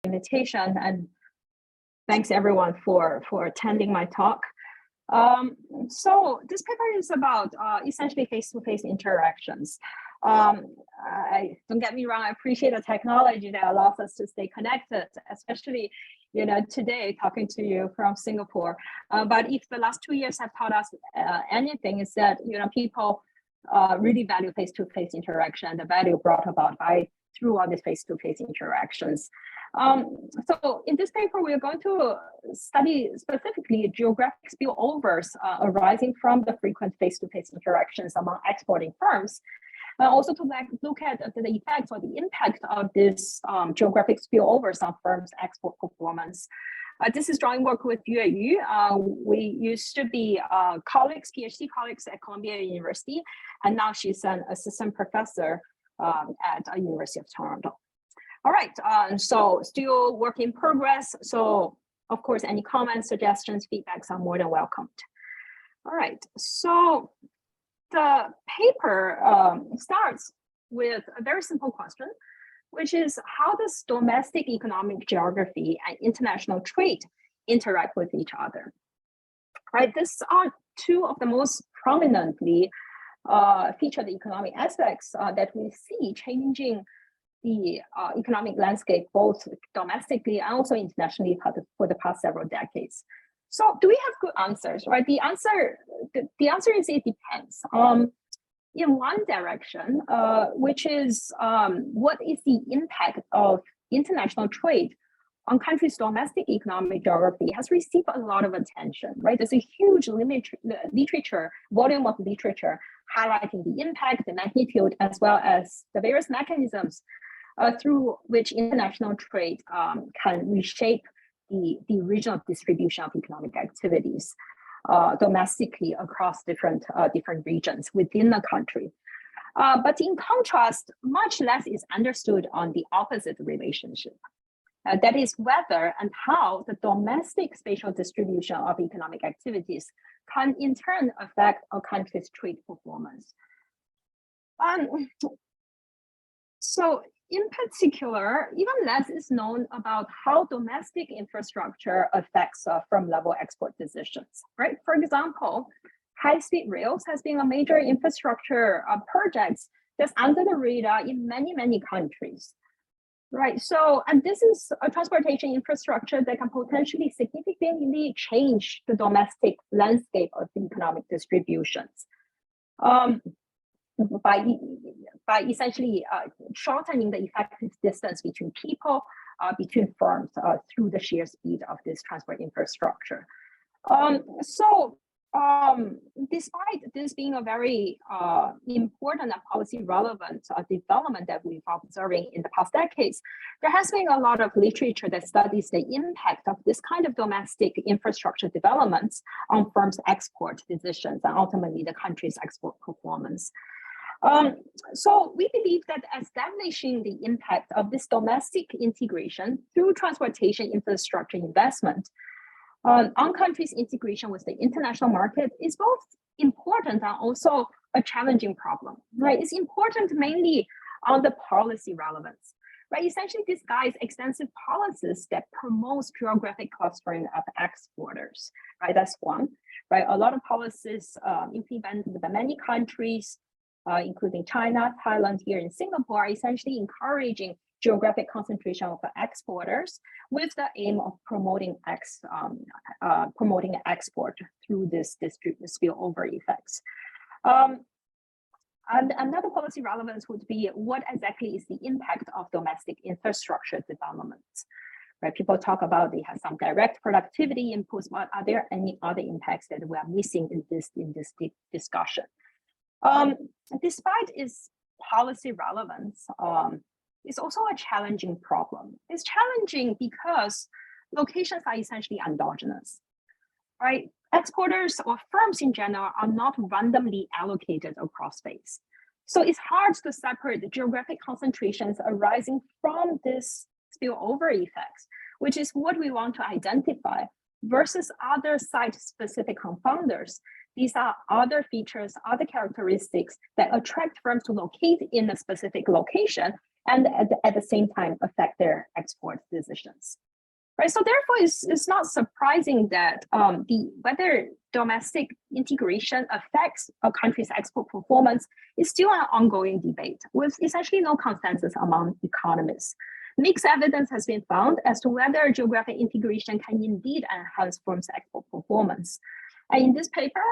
invitation, and thanks everyone for attending my talk. So this paper is about essentially face-to-face interactions. Don't get me wrong, I appreciate the technology that allows us to stay connected, especially today talking to you from Singapore. But if the last 2 years have taught us anything, is that people really value face-to-face interaction, the value brought about through all these face-to-face interactions. So in this paper, we're going to study specifically geographic spillovers arising from the frequent face-to-face interactions among exporting firms. Also to look at the effects or the impact of this geographic spillovers on firms' export performance. This is drawing work with UWA. We used to be colleagues, PhD colleagues at Columbia University, and now she's an assistant professor at University of Toronto. All right, so still work in progress. So of course, any comments, suggestions, feedbacks are more than welcomed. All right, so the paper starts with a very simple question, which is how does domestic economic geography and international trade interact with each other? Right, these are two of the most prominently featured economic aspects that we see changing the economic landscape, both domestically and also internationally for the past several decades. So do we have good answers, right? The answer is it depends. In one direction, which is what is the impact of international trade on countries' domestic economic geography has received a lot of attention, right? There's a huge volume of literature highlighting the impact, the magnitude, as well as the various mechanisms through which international trade can reshape the regional distribution of economic activities domestically across different regions within the country. But in contrast, much less is understood on the opposite relationship. That is whether and how the domestic spatial distribution of economic activities can in turn affect a country's trade performance. So in particular, even less is known about how domestic infrastructure affects firm-level export decisions, right? For example, high-speed rails has been a major infrastructure project that's under the radar in many, many countries, right? So, and this is a transportation infrastructure that can potentially significantly change the domestic landscape of the economic distributions. By essentially shortening the effective distance between people, between firms through the sheer speed of this transport infrastructure. Despite this being a very important and policy relevant development that we've been observing in the past decades, there has been a lot of literature that studies the impact of this kind of domestic infrastructure developments on firms' export decisions and ultimately the country's export performance. So we believe that establishing the impact of this domestic integration through transportation infrastructure investment on countries' integration with the international market is both important and also a challenging problem, right? It's important mainly on the policy relevance, right? Essentially, this guides extensive policies that promotes geographic clustering of exporters, right? That's one, right? A lot of policies implemented by many countries, including China, Thailand, here in Singapore, are essentially encouraging geographic concentration of exporters with the aim of promoting export through this spillover effects. And another policy relevance would be what exactly is the impact of domestic infrastructure developments. Right? People talk about they have some direct productivity inputs, but are there any other impacts that we are missing in this discussion? Despite its policy relevance, it's also a challenging problem. It's challenging because locations are essentially endogenous, right? Exporters or firms in general are not randomly allocated across space. So it's hard to separate the geographic concentrations arising from this spillover effects, which is what we want to identify, versus other site-specific confounders. These are other features, other characteristics that attract firms to locate in a specific location and at the same time affect their export decisions. Right, so therefore, it's not surprising that whether domestic integration affects a country's export performance is still an ongoing debate with essentially no consensus among economists. Mixed evidence has been found as to whether geographic integration can indeed enhance firms' export performance. And in this paper,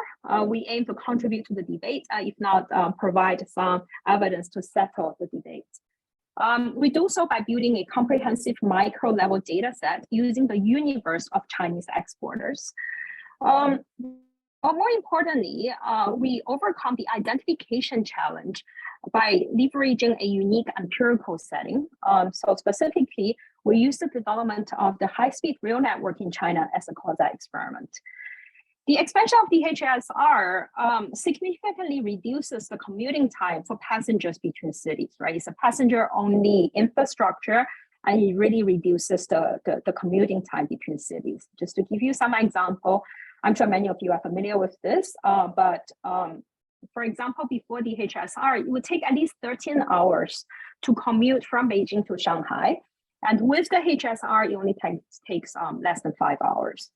we aim to contribute to the debate, if not provide some evidence to settle the debate. We do so by building a comprehensive micro-level data set using the universe of Chinese exporters. But more importantly, we overcome the identification challenge by leveraging a unique empirical setting. So specifically, we use the development of the high-speed rail network in China as a quasi-experiment. The expansion of the Hsr significantly reduces the commuting time for passengers between cities, right? It's a passenger-only infrastructure, and it really reduces the commuting time between cities. Just to give you some example, I'm sure many of you are familiar with this, but for example, before the Hsr, it would take at least 13 hours to commute from Beijing to Shanghai. And with the Hsr, it only takes less than 5 hours.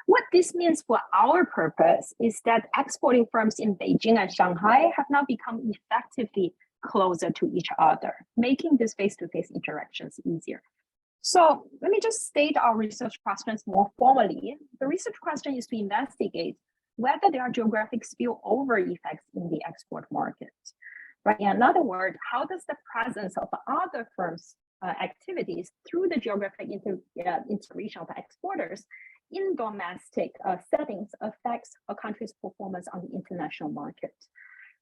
What this means for our purpose is that exporting firms in Beijing and Shanghai have now become effectively closer to each other, making these face-to-face interactions easier. So let me just state our research questions more formally. The research question is to investigate whether there are geographic spillover effects in the export market. Right? In other words, how does the presence of other firms' activities through the geographic integration of exporters in domestic settings affects a country's performance on the international market,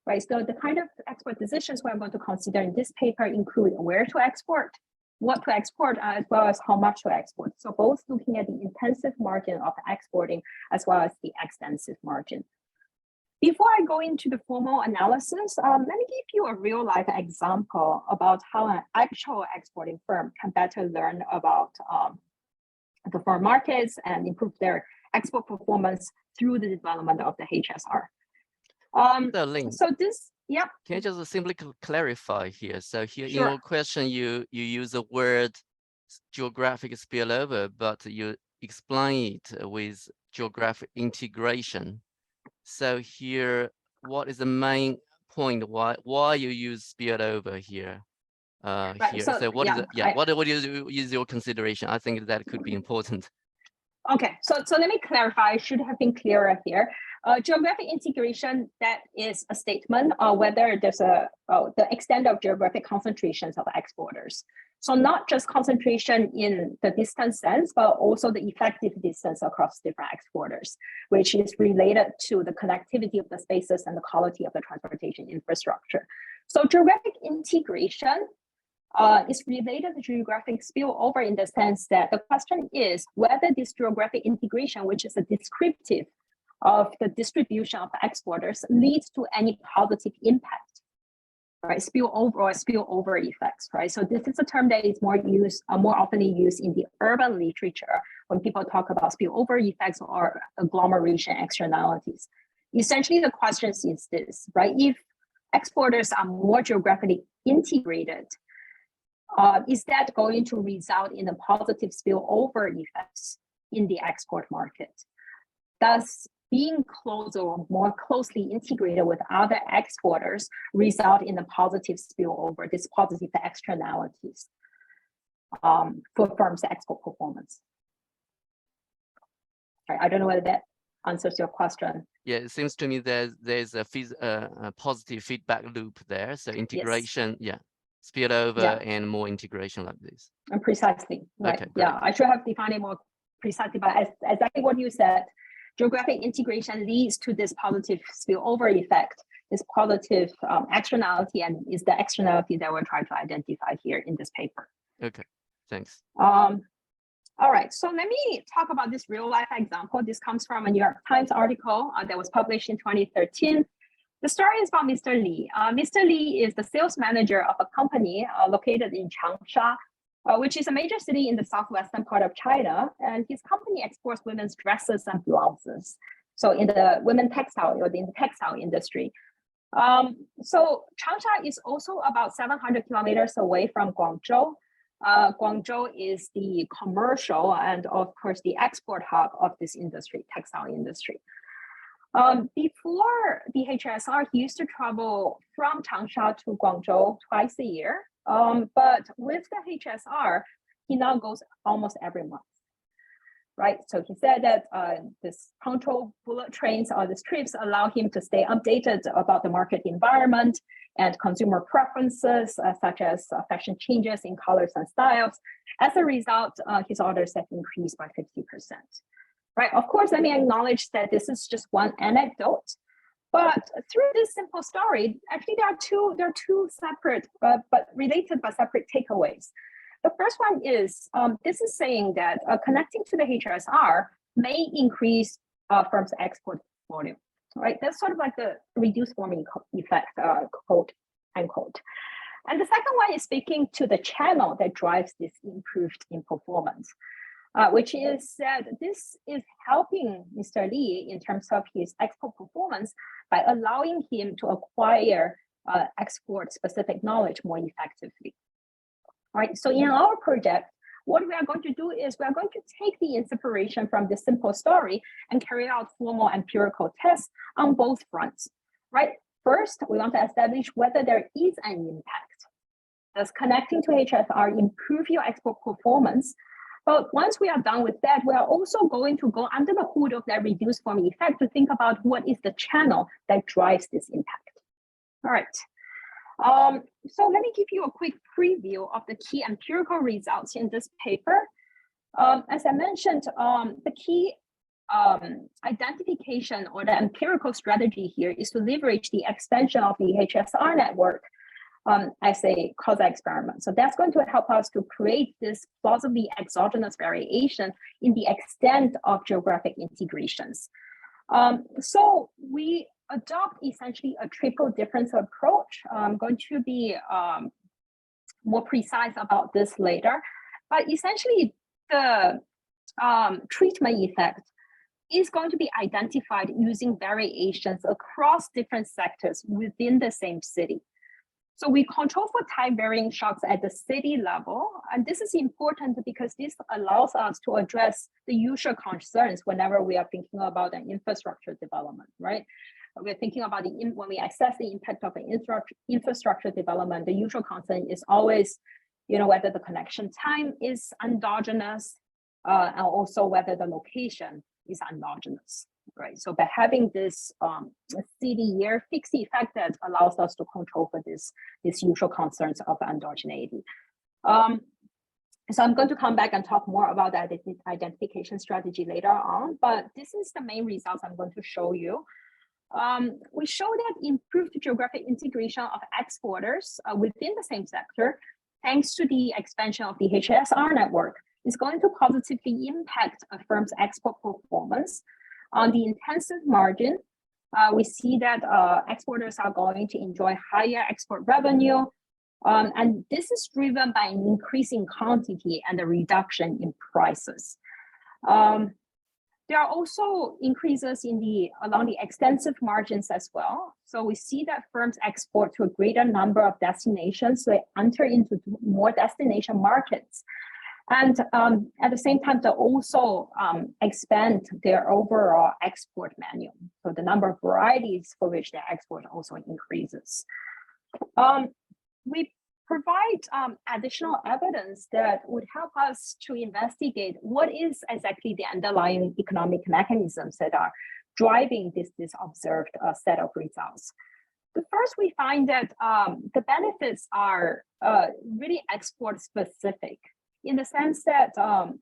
right? So the kind of export decisions we're going to consider in this paper include where to export, what to export, as well as how much to export. So both looking at the intensive margin of exporting as well as the extensive margin. Before I go into the formal analysis, let me give you a real life example about how an actual exporting firm can better learn about the foreign markets and improve their export performance through the development of the Hsr. So this, yeah. Can you just simply clarify here? So here Sure. in your question, you use the word geographic spillover, but you explain it with geographic integration. So here, what is the main point? Why you use spillover here? Right, here. So what yeah, is it? Yeah, what is your consideration? I think that could be important. Okay, so let me clarify. I should have been clearer here. Geographic integration, that is a statement whether there's the extent of geographic concentrations of exporters. So not just concentration in the distance sense, but also the effective distance across different exporters, which is related to the connectivity of the spaces and the quality of the transportation infrastructure. So geographic integration is related to geographic spillover in the sense that the question is whether this geographic integration, which is a descriptive of the distribution of exporters, leads to any positive impact, right? Spillover or spillover effects, right? So this is a term that is more often used in the urban literature when people talk about spillover effects or agglomeration externalities. Essentially, the question is this, right? If exporters are more geographically integrated, is that going to result in a positive spillover effects in the export market? Thus, being closer or more closely integrated with other exporters result in a positive spillover, this positive externalities for firms' export performance. Right, I don't know whether that answers your question. Yeah, it seems to me there's a positive feedback loop there. So integration, yes. Yeah, spillover and more integration like this. And precisely, right? Okay, yeah, I should have defined it more precisely, but exactly what you said. Geographic integration leads to this positive spillover effect, this positive externality, and is the externality that we're trying to identify here in this paper. Okay, thanks. All right, so let me talk about this real life example. This comes from a New York Times article that was published in 2013. The story is about Mr. Li. Mr. Li is the sales manager of a company located in Changsha, which is a major city in the southwestern part of China, and his company exports women's dresses and blouses. So in the women textile or in the textile industry. So Changsha is also about 700 kilometers away from Guangzhou. Guangzhou is the commercial and of course the export hub of this industry, textile industry. Before the HSR, he used to travel from Changsha to Guangzhou twice a year. But with the HSR, he now goes almost every month, right? So he said that this punctual bullet trains or these trips allow him to stay updated about the market environment and consumer preferences, such as fashion changes in colors and styles. As a result, his orders have increased by 50%. Right. Of course, let me acknowledge that this is just one anecdote, but through this simple story, actually there are two separate but related but separate takeaways. The first one is this is saying that connecting to the HSR may increase firms' export volume. Right. That's sort of like the reduced warming effect, quote unquote. And the second one is speaking to the channel that drives this improved in performance. Which is that this is helping Mr. Li in terms of his export performance by allowing him to acquire export-specific knowledge more effectively. All right, so in our project, what we are going to do is we are going to take the inspiration from this simple story and carry out formal empirical tests on both fronts, right? First, we want to establish whether there is an impact. Does connecting to HSR improve your export performance? But once we are done with that, we are also going to go under the hood of that reduced form effect to think about what is the channel that drives this impact. All right. So let me give you a quick preview of the key empirical results in this paper. As I mentioned, the key identification or the empirical strategy here is to leverage the expansion of the Hsr network as a causal experiment. So that's going to help us to create this plausibly exogenous variation in the extent of geographic integrations. So we adopt essentially a triple difference approach. I'm going to be more precise about this later, but essentially the treatment effect is going to be identified using variations across different sectors within the same city. So we control for time varying shocks at the city level. And this is important because this allows us to address the usual concerns whenever we are thinking about an infrastructure development, right? We're thinking about when we assess the impact of an infrastructure development, the usual concern is always, whether the connection time is endogenous and also whether the location is endogenous. Right, so by having this city year fixed effect that allows us to control for this usual concerns of endogeneity. So I'm going to come back and talk more about that identification strategy later on, but this is the main results I'm going to show you. We show that improved geographic integration of exporters within the same sector, thanks to the expansion of the Hsr network, is going to positively impact a firm's export performance. On the intensive margin, we see that exporters are going to enjoy higher export revenue, and this is driven by an increasing quantity and a reduction in prices. There are also increases along the extensive margins as well. So we see that firms export to a greater number of destinations, so they enter into more destination markets. And at the same time, they also expand their overall export menu. So the number of varieties for which they export also increases. We provide additional evidence that would help us to investigate what is exactly the underlying economic mechanisms that are driving this observed set of results. The first, we find that the benefits are really export specific, in the sense that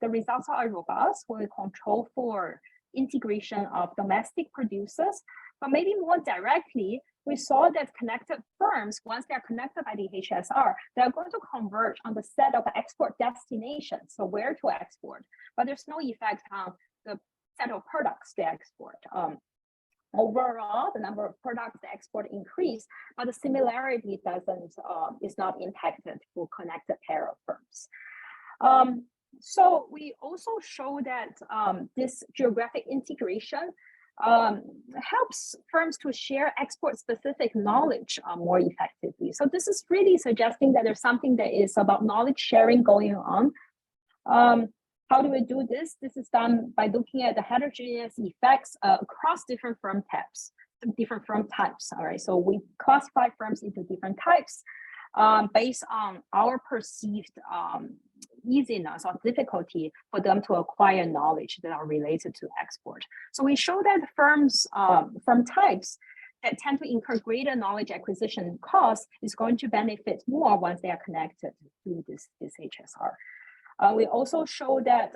the results are robust when we control for integration of domestic producers, but maybe more directly, we saw that connected firms, once they're connected by the HSR, they're going to converge on the set of export destinations, so where to export, but there's no effect on the set of products they export. Overall, the number of products they export increase, but the similarity is not impacted for connected pair of firms. So we also show that this geographic integration helps firms to share export-specific knowledge more effectively. So this is really suggesting that there's something that is about knowledge sharing going on. How do we do this? This is done by looking at the heterogeneous effects across different firm types. All right, so we classify firms into different types based on our perceived easiness or difficulty for them to acquire knowledge that are related to export. So we show that firm types that tend to incur greater knowledge acquisition costs is going to benefit more once they are connected to this Hsr. We also show that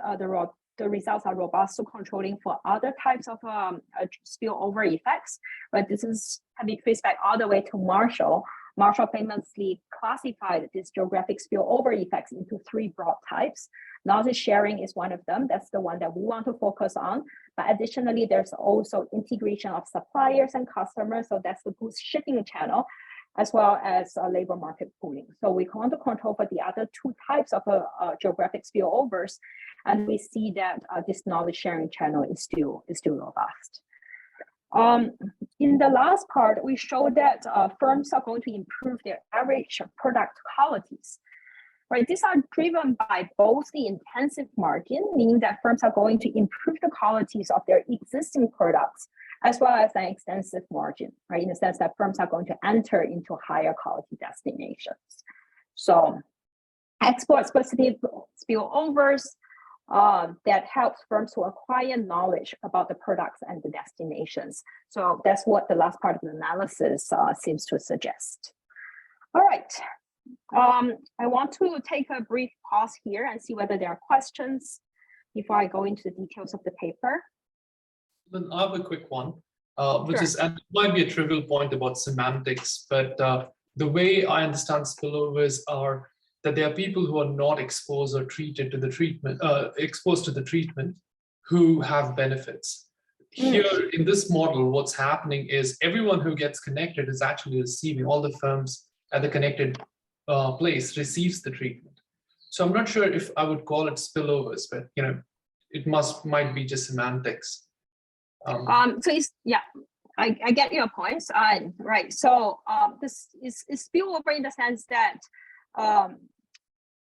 the results are robust to controlling for other types of spillover effects, but this can be traced back all the way to Marshall. Marshall famously classified these geographic spillover effects into 3 broad types. Knowledge sharing is one of them. That's the one that we want to focus on. But additionally, there's also integration of suppliers and customers. So that's the goods shipping channel, as well as labor market pooling. So we want to control for the other 2 types of geographic spillovers, and we see that this knowledge sharing channel is still robust. In the last part, we show that firms are going to improve their average product qualities. Right, these are driven by both the intensive margin, meaning that firms are going to improve the qualities of their existing products, as well as an extensive margin, right, in the sense that firms are going to enter into higher quality destinations. So export-specific spillovers that helps firms to acquire knowledge about the products and the destinations. So that's what the last part of the analysis seems to suggest. All right. I want to take a brief pause here and see whether there are questions before I go into the details of the paper. Then I have a quick one, which Sure. is, and it might be a trivial point about semantics, but the way I understand spillovers are that there are people who are not exposed or treated to the treatment, exposed to the treatment, who have benefits. Here in this model, what's happening is everyone who gets connected is actually receiving, all the firms at the connected place receives the treatment. So I'm not sure if I would call it spillovers, but it might be just semantics. So it's, yeah, I get your points. Right. So this is spillover in the sense that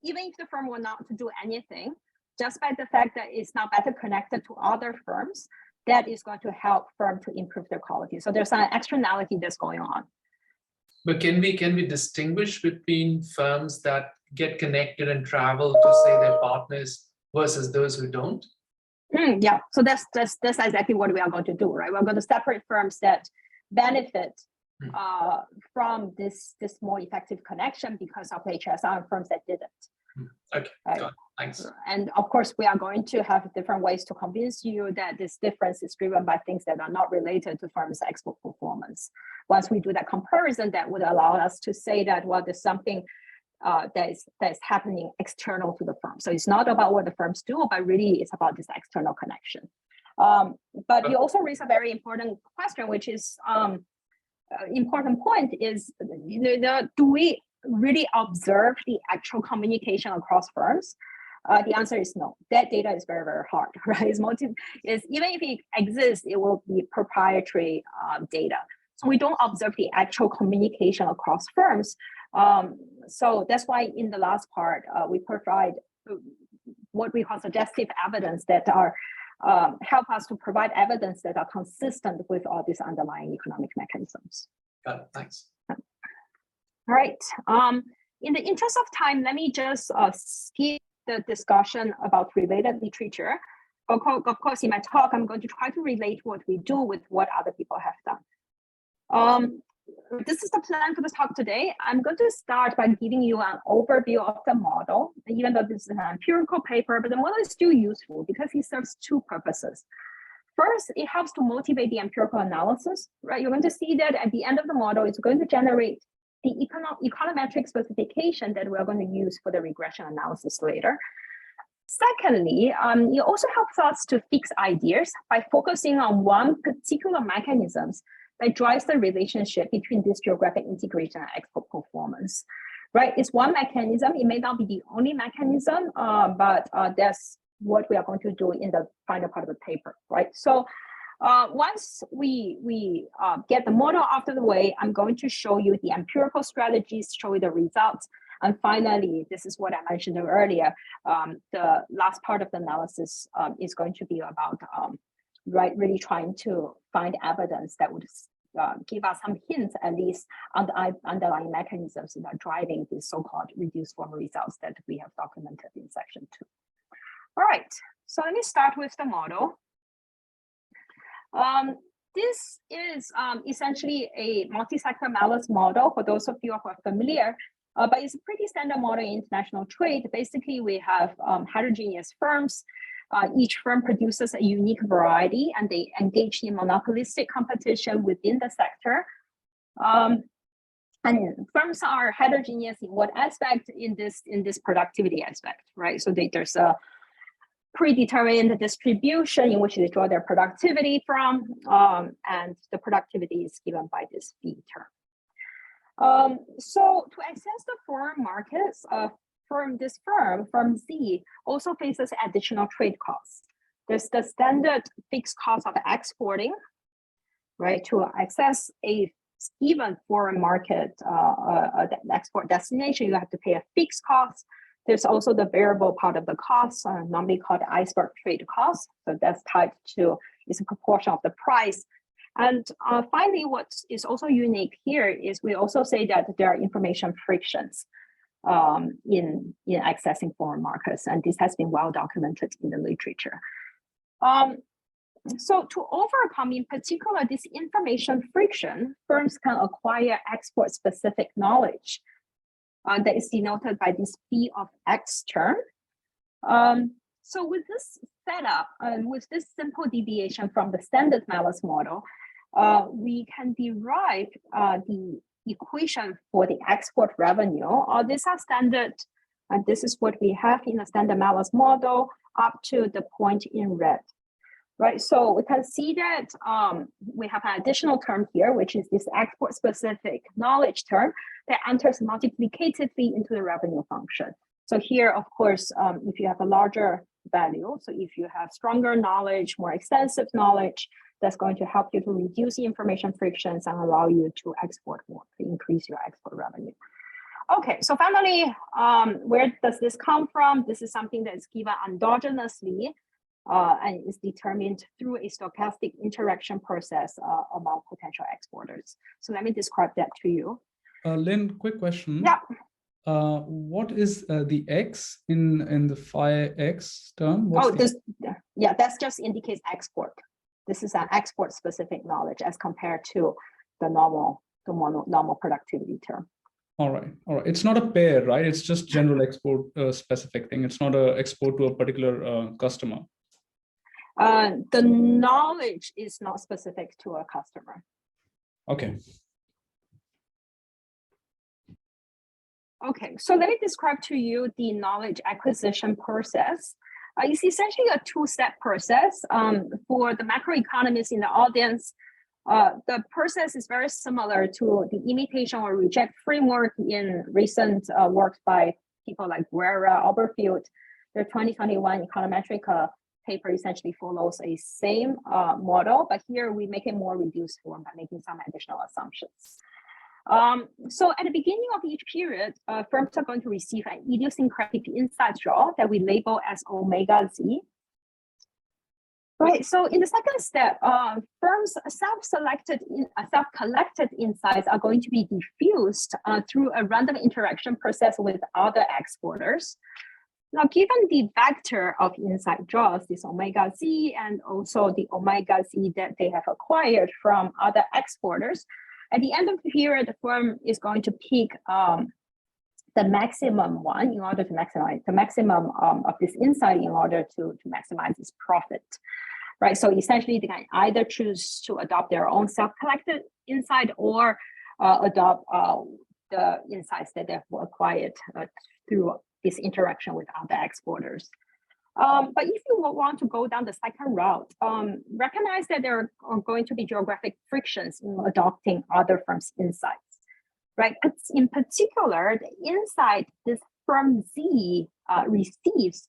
even if the firm were not to do anything, just by the fact that it's now better connected to other firms, that is going to help firm to improve their quality. So there's an externality that's going on. But can we distinguish between firms that get connected and travel to say their partners versus those who don't? Yeah, so that's exactly what we are going to do, right? We're going to separate firms that benefit from this more effective connection because of HSR and firms that didn't. Okay, right? got it. Thanks. And of course, we are going to have different ways to convince you that this difference is driven by things that are not related to firms' export performance. Once we do that comparison, that would allow us to say that, well, there's something that is happening external to the firm. So it's not about what the firms do, but really it's about this external connection. But you also raise a very important question, which is important point is, do we really observe the actual communication across firms? The answer is no. That data is very, very hard, right? Even if it exists, it will be proprietary data. So we don't observe the actual communication across firms. So that's why in the last part, we provide what we call suggestive evidence that are help us to provide evidence that are consistent with all these underlying economic mechanisms. Got it. Thanks. All right. In the interest of time, let me just skip the discussion about related literature. Of course, in my talk, I'm going to try to relate what we do with what other people have done. This is the plan for the talk today. I'm going to start by giving you an overview of the model, even though this is an empirical paper, but the model is still useful because it serves 2 purposes. First, it helps to motivate the empirical analysis, right? You're going to see that at the end of the model, it's going to generate the econometric specification that we're going to use for the regression analysis later. Secondly, it also helps us to fix ideas by focusing on one particular mechanisms that drives the relationship between this geographic integration and export performance, right? It's one mechanism. It may not be the only mechanism, but that's what we are going to do in the final part of the paper, right? So Once we get the model out of the way, I'm going to show you the empirical strategies, show you the results. And finally, this is what I mentioned earlier. The last part of the analysis is going to be about really trying to find evidence that would give us some hints, at least, on the underlying mechanisms that are driving these so-called reduced form results that we have documented in section 2. All right, so let me start with the model. This is essentially a multi-sector malus model for those of you who are familiar, but it's a pretty standard model in international trade. Basically, we have heterogeneous firms. Each firm produces a unique variety, and they engage in monopolistic competition within the sector. And firms are heterogeneous in what aspect? In this productivity aspect, right? So there's a predetermined distribution in which they draw their productivity from, and the productivity is given by this fee term. So to access the foreign markets, firm Z also faces additional trade costs. There's the standard fixed cost of exporting, right? To access a given foreign market export destination, you have to pay a fixed cost. There's also the variable part of the cost, normally called iceberg trade cost. So that's tied to, is a proportion of the price. And finally, what is also unique here is we also say that there are information frictions in accessing foreign markets, and this has been well documented in the literature. So to overcome, in particular, this information friction, firms can acquire export-specific knowledge that is denoted by this fee of X term. So with this setup, with this simple deviation from the standard malus model, we can derive the equation for the export revenue. These are standard, and this is what we have in the standard malus model up to the point in red. Right, so we can see that we have an additional term here, which is this export-specific knowledge term that enters multiplicatively into the revenue function. So here, of course, if you have a larger value, so if you have stronger knowledge, more extensive knowledge, that's going to help you to reduce the information frictions and allow you to export more, to increase your export revenue. Okay, so finally, where does this come from? This is something that is given endogenously, and is determined through a stochastic interaction process among potential exporters. So let me describe that to you. Lynn, quick question. Yeah. What is the X in the phi X term? Yeah, that just indicates export. This is an export specific knowledge as compared to the normal productivity term. All right. It's not a pair, right? It's just general export specific thing. It's not an export to a particular customer. The knowledge is not specific to a customer. Okay. Okay, so let me describe to you the knowledge acquisition process. It's essentially a two-step process. For the macroeconomists in the audience, the process is very similar to the imitation or reject framework in recent works by people like Guerra, Oberfield. Their 2021 econometric paper essentially follows a same model, but here we make it more reduced form by making some additional assumptions. So at the beginning of each period, firms are going to receive an idiosyncratic inside draw that we label as omega Z. Right, so in the second step, firms' self-collected insights are going to be diffused through a random interaction process with other exporters. Now, given the vector of inside draws, this omega Z, and also the omega Z that they have acquired from other exporters, at the end of the period, the firm is going to pick the maximum one in order to maximize the maximum of this insight in order to maximize its profit. Right, so essentially they can either choose to adopt their own self-collected insight or adopt the insights that they've acquired through this interaction with other exporters. But if you want to go down the second route, recognize that there are going to be geographic frictions in adopting other firms' insights, right? In particular, the insight this firm Z receives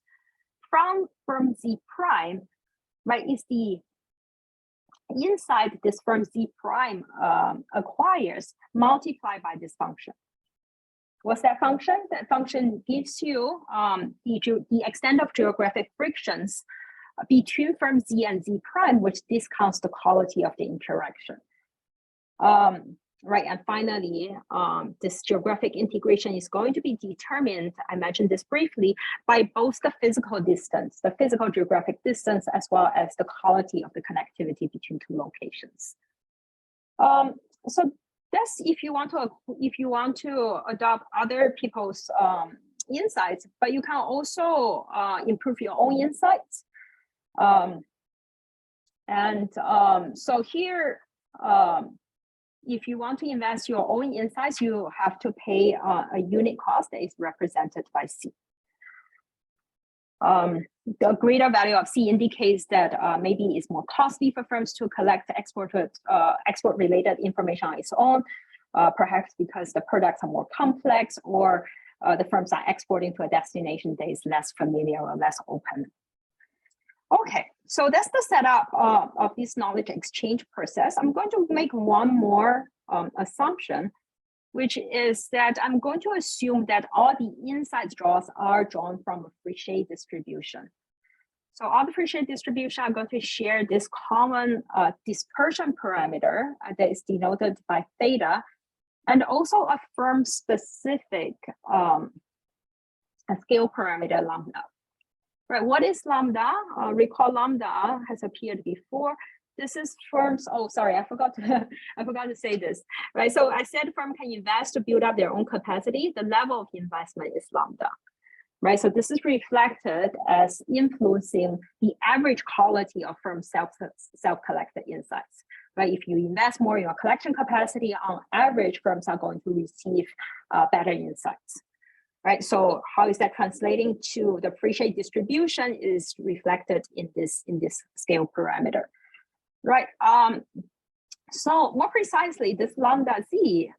from firm Z prime, right, is insight this firm Z prime acquires multiplied by this function. What's that function? That function gives you the extent of geographic frictions between firm Z and Z prime, which discounts the quality of the interaction. Right, and finally, this geographic integration is going to be determined, I mentioned this briefly, by both the physical distance, the physical geographic distance, as well as the quality of the connectivity between two locations. So that's if you want to adopt other people's insights, but you can also improve your own insights. So here, if you want to invest your own insights, you have to pay a unit cost that is represented by C. The greater value of C indicates that maybe it's more costly for firms to collect export-related information on its own, perhaps because the products are more complex, or the firms are exporting to a destination that is less familiar or less open. Okay, so that's the setup of this knowledge exchange process. I'm going to make one more assumption, which is that I'm going to assume that all the insights draws are drawn from a free shade distribution. So all the free shade distribution are going to share this common dispersion parameter that is denoted by theta, and also a firm-specific scale parameter lambda. Right, what is lambda? Recall lambda has appeared before. This is firms. Oh, sorry, I forgot to say this. Right, so I said firm can invest to build up their own capacity. The level of investment is lambda. Right, so this is reflected as influencing the average quality of firm self-collected insights. Right, if you invest more in your collection capacity, on average, firms are going to receive better insights. Right, so how is that translating to the free shade distribution is reflected in this scale parameter, right? So more precisely, this lambda Z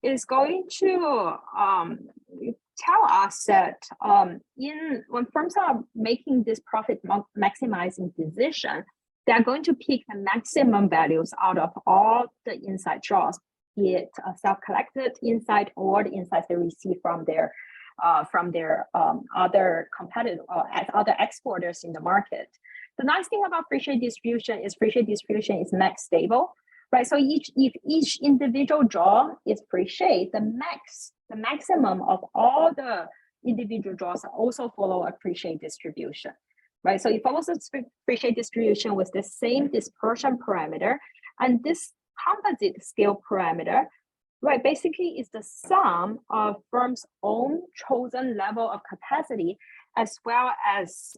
is going to tell us that when firms are making this profit maximizing decision, they're going to pick the maximum values out of all the insight draws, be it a self-collected insight or the insights they receive from their other competitors, other exporters in the market. The nice thing about free shade distribution is is max stable, right? So if each individual draw is free shade, the maximum of all the individual draws also follow a free shade distribution, right? So it follows a free shade distribution with the same dispersion parameter, and this composite scale parameter, right, basically is the sum of firms' own chosen level of capacity as well as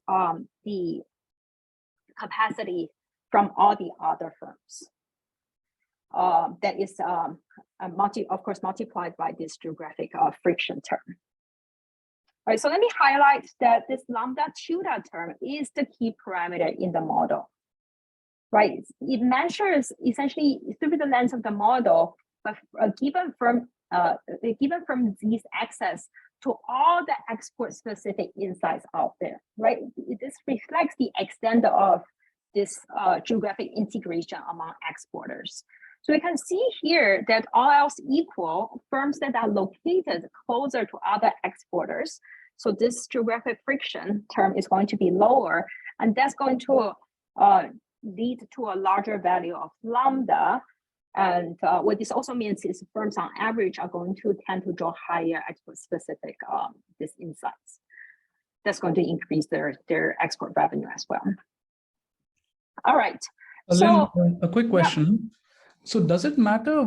the capacity from all the other firms. That is, of course, multiplied by this geographic friction term. All right, so let me highlight that this lambda tilde term is the key parameter in the model. Right, it measures essentially through the lens of the model, a given firm Z's access to all the export-specific insights out there. Right, this reflects the extent of this geographic integration among exporters. So we can see here that all else equal, firms that are located closer to other exporters, so this geographic friction term is going to be lower, and that's going to lead to a larger value of lambda. And what this also means is firms on average are going to tend to draw higher export-specific these insights. That's going to increase their export revenue as well. All right. So Lynn, a quick question. Yeah. So does it matter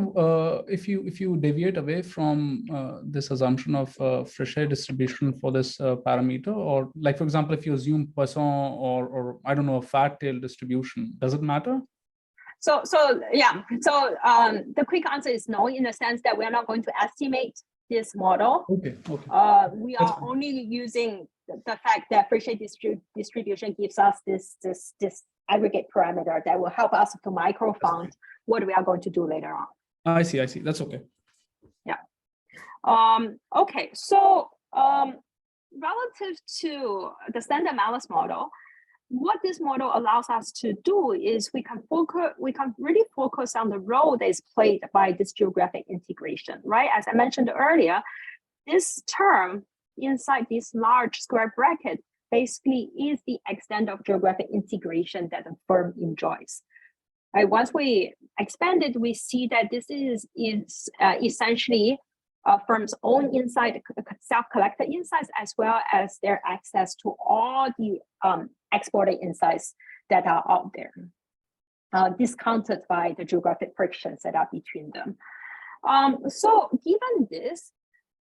if you deviate away from this assumption of free shade distribution for this parameter, or like, for example, if you assume Poisson or I don't know, a fat tail distribution, does it matter? So yeah. So the quick answer is no, in the sense that we are not going to estimate this model. Okay. We are only using the fact that free shade distribution gives us this aggregate parameter that will help us to microfound what we are going to do later on. I see. That's okay. Yeah. Okay. So relative to the standard malus model, what this model allows us to do is we can really focus on the role that is played by this geographic integration, right? As I mentioned earlier, this term inside this large square bracket basically is the extent of geographic integration that the firm enjoys. Right? Once we expand it, we see that this is essentially a firm's own insight, self-collected insights, as well as their access to all the exported insights that are out there, discounted by the geographic frictions that are between them. So given this,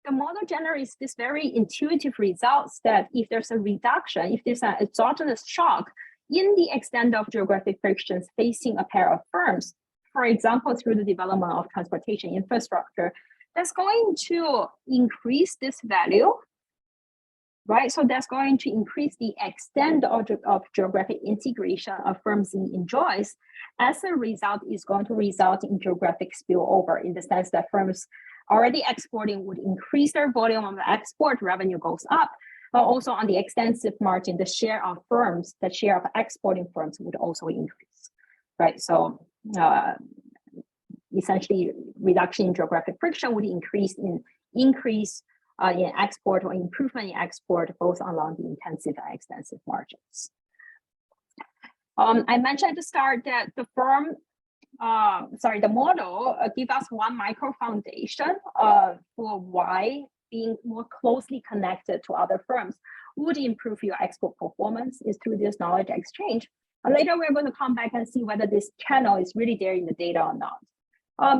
the model generates this very intuitive results that if there's a reduction, if there's an exogenous shock in the extent of geographic frictions facing a pair of firms, for example, through the development of transportation infrastructure, that's going to increase this value, right? So that's going to increase the extent of geographic integration a firm Z enjoys. As a result, is going to result in geographic spillover in the sense that firms already exporting would increase their volume of the export, revenue goes up, but also on the extensive margin, the share of exporting firms would also increase, right? So essentially, reduction in geographic friction would increase in export or improvement in export, both along the intensive and extensive margins. I mentioned at the start that the model gives us one micro foundation for why being more closely connected to other firms would improve your export performance is through this knowledge exchange. And later, we're going to come back and see whether this channel is really there in the data or not.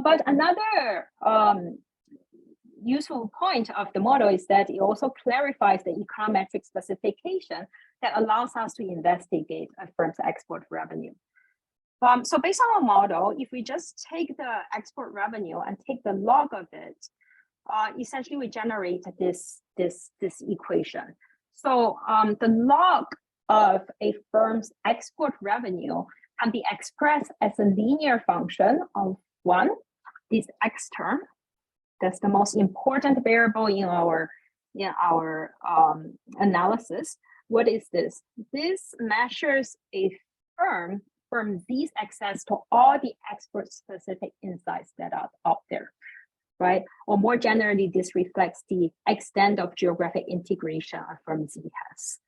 But another useful point of the model is that it also clarifies the econometric specification that allows us to investigate a firm's export revenue. So based on our model, if we just take the export revenue and take the log of it, essentially we generate this equation. So the log of a firm's export revenue can be expressed as a linear function of one, this X term. That's the most important variable in our analysis. What is this? This measures a firm Z's access to all the export-specific insights that are out there, right? Or more generally, this reflects the extent of geographic integration a firm Z has.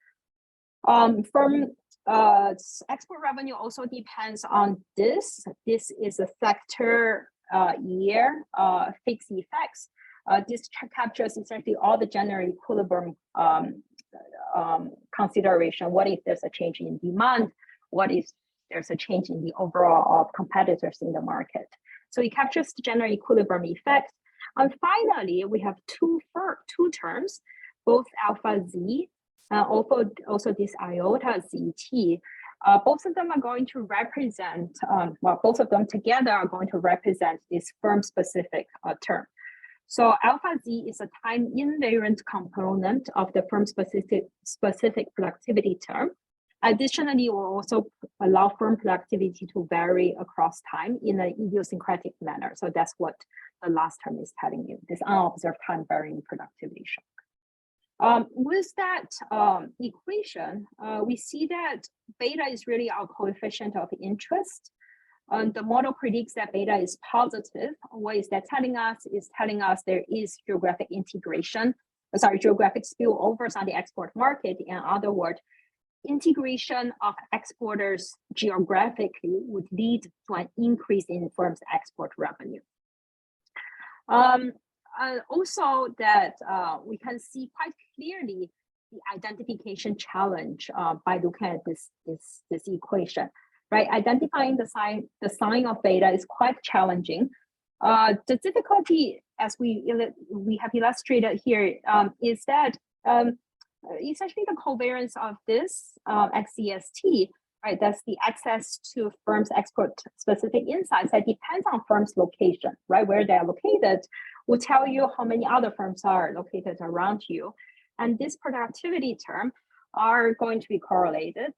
Export revenue also depends on this. This is a sector year fixed effects. This captures essentially all the general equilibrium consideration. What if there's a change in demand? What if there's a change in the overall competitors in the market? So it captures the general equilibrium effect. And finally, we have two terms, both alpha Z, also this iota ZT. Both of them are going to represent, both of them together are going to represent this firm-specific term. So alpha Z is a time invariant component of the firm-specific productivity term. Additionally, it will also allow firm productivity to vary across time in an idiosyncratic manner. So that's what the last term is telling you, this unobserved time varying productivity shock. With that equation, we see that beta is really our coefficient of interest. The model predicts that beta is positive. What is that telling us? It's telling us there is geographic integration, geographic spillovers on the export market. In other words, integration of exporters geographically would lead to an increase in firms' export revenue. Also that we can see quite clearly the identification challenge by looking at this equation, right? Identifying the sign of beta is quite challenging. The difficulty, as we have illustrated here, is that essentially the covariance of this XCST, right? That's the access to firms' export-specific insights that depends on firms' location, right? Where they are located will tell you how many other firms are located around you. And this productivity term are going to be correlated,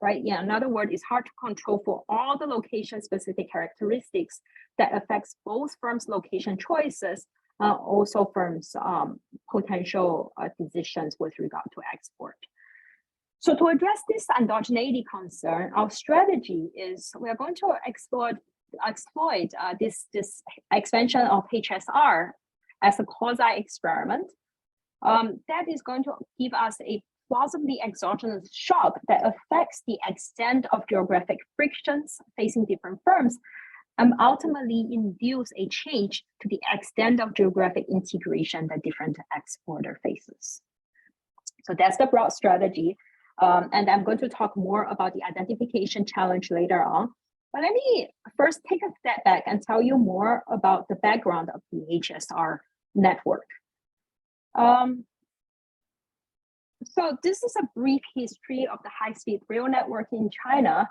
right? Yeah, in other words, it's hard to control for all the location-specific characteristics that affects both firms' location choices, also firms' potential decisions with regard to export. So to address this endogeneity concern, our strategy is we are going to exploit this expansion of HSR as a quasi-experiment that is going to give us a plausibly exogenous shock that affects the extent of geographic frictions facing different firms and ultimately induce a change to the extent of geographic integration that different exporter faces. So that's the broad strategy. And I'm going to talk more about the identification challenge later on. But let me first take a step back and tell you more about the background of the Hsr network. So this is a brief history of the high-speed rail network in China.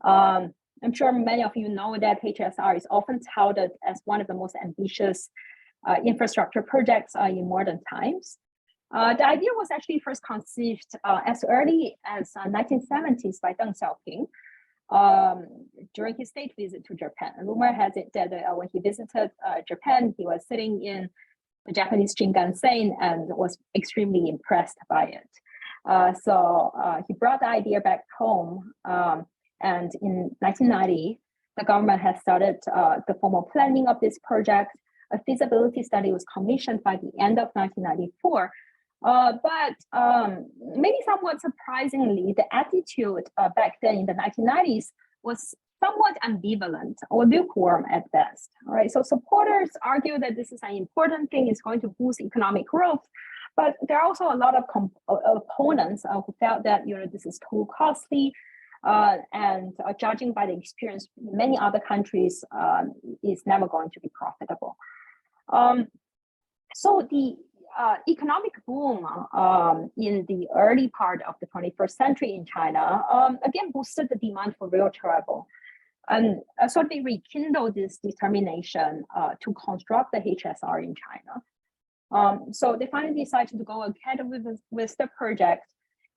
I'm sure many of you know that Hsr is often touted as one of the most ambitious infrastructure projects in modern times. The idea was actually first conceived as early as 1970s by Deng Xiaoping during his state visit to Japan. And rumor has it that when he visited Japan, he was sitting in the Japanese Shinkansen and was extremely impressed by it. So he brought the idea back home. And in 1990, the government has started the formal planning of this project. A feasibility study was commissioned by the end of 1994. But maybe somewhat surprisingly, the attitude back then in the 1990s was somewhat ambivalent or lukewarm at best. All right, so supporters argue that this is an important thing, it's going to boost economic growth, but there are also a lot of opponents who felt that this is too costly, and judging by the experience in many other countries, is never going to be profitable. So the economic boom in the early part of the 21st century in China, again, boosted the demand for rail travel. And so they rekindled this determination to construct the Hsr in China. So they finally decided to go ahead with the project.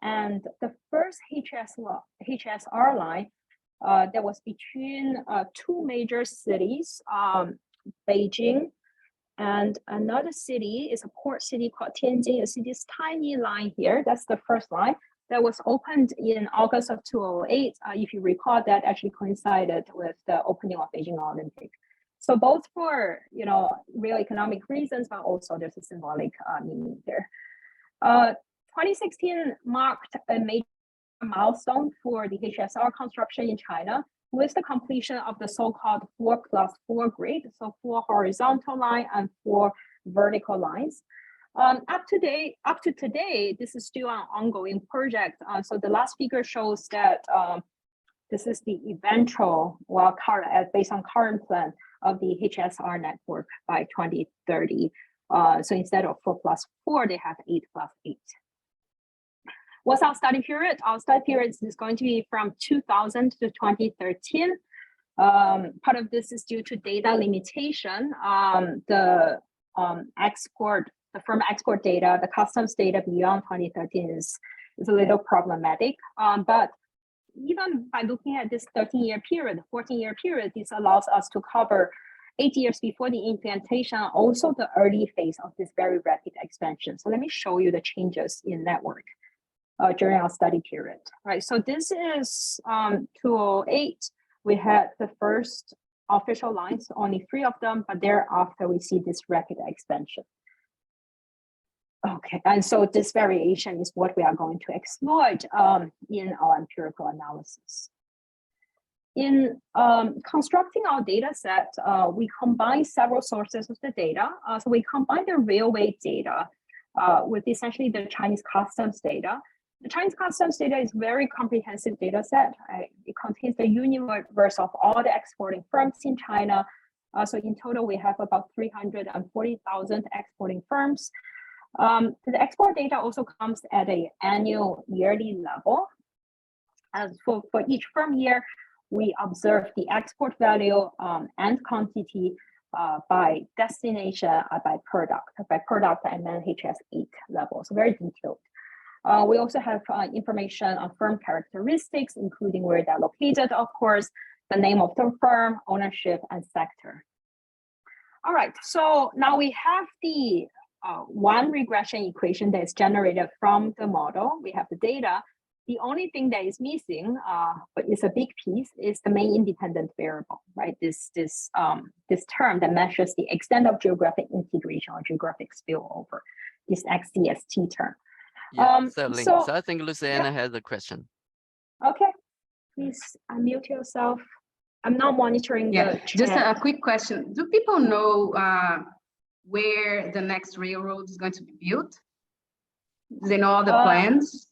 And the first Hsr line that was between two major cities, Beijing, and another city is a port city called Tianjin. You see this tiny line here, that's the first line that was opened in August of 2008. If you recall, that actually coincided with the opening of Beijing Olympic. So both for real economic reasons, but also there's a symbolic meaning there. 2016 marked a major milestone for the Hsr construction in China with the completion of the so-called 4+4 grid, so 4 horizontal lines and 4 vertical lines. Up to today, this is still an ongoing project. So the last figure shows that this is the eventual, based on current plan of the Hsr network by 2030. So instead of 4+4, they have 8+8. What's our study period? Our study period is going to be from 2000 to 2013. Part of this is due to data limitation. The firm export data, the customs data beyond 2013 is a little problematic. But even by looking at this 13-year period, 14-year period, this allows us to cover 8 years before the implementation, also the early phase of this very rapid expansion. So let me show you the changes in network during our study period. Right, so this is 2008. We had the first official lines, only 3 of them, but thereafter we see this rapid expansion. Okay, and so this variation is what we are going to exploit in our empirical analysis. In constructing our data set, we combine several sources of the data. So we combine the railway data with essentially the Chinese customs data. The Chinese customs data is a very comprehensive data set. It contains the universe of all the exporting firms in China. So in total, we have about 340,000 exporting firms. The export data also comes at an annual yearly level. As for each firm year, we observe the export value and quantity by destination, by product and then HS8 level, so very detailed. We also have information on firm characteristics, including where they're located, of course, the name of the firm, ownership, and sector. All right, so now we have the one regression equation that is generated from the model. We have the data. The only thing that is missing, but it's a big piece, is the main independent variable, right? This term that measures the extent of geographic integration or geographic spillover, this XCST term. Yeah, Link, so I think Luciana has a question. Okay, please unmute yourself. I'm not monitoring the chat. Just a quick question. Do people know where the next railroad is going to be built? Do they know all the plans?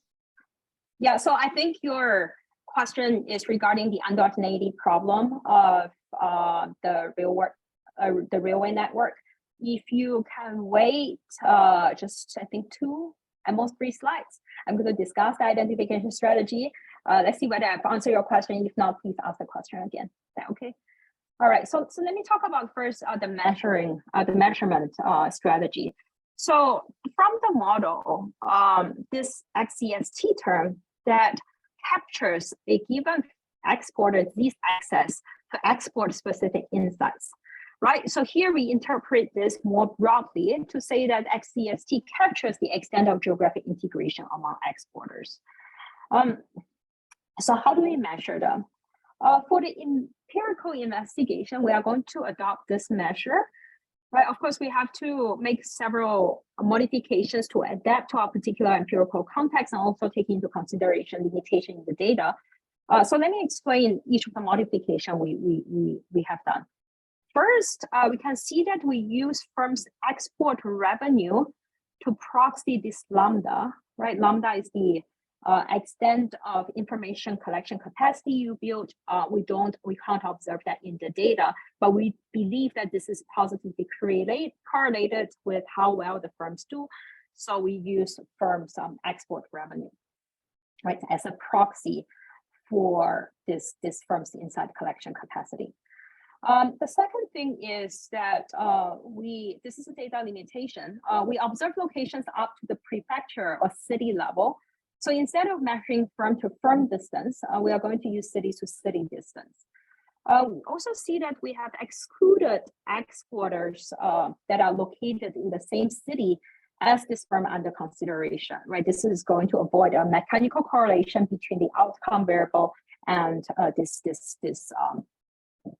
Yeah, so I think your question is regarding the undoubtedly problem of the railway network. If you can wait just, I think, 2, at most 3 slides, I'm going to discuss the identification strategy. Let's see whether I've answered your question. If not, please ask the question again. Is that okay? All right, so let me talk about first the measurement strategy. So from the model, this XCST term that captures a given exporter's least access to export specific insights, right? So here we interpret this more broadly to say that XCST captures the extent of geographic integration among exporters. So how do we measure them? For the empirical investigation, we are going to adopt this measure, right? Of course, we have to make several modifications to adapt to our particular empirical context and also take into consideration limitation in the data. So let me explain each of the modifications we have done. First, we can see that we use firms' export revenue to proxy this lambda, right? Lambda is the extent of information collection capacity you build. We can't observe that in the data, but we believe that this is positively correlated with how well the firms do. So we use firms' export revenue, right, as a proxy for this firm's inside collection capacity. The second thing is that this is a data limitation. We observe locations up to the prefecture or city level. So instead of measuring firm to firm distance, we are going to use city to city distance. We also see that we have excluded exporters that are located in the same city as this firm under consideration, right? This is going to avoid a mechanical correlation between the outcome variable and this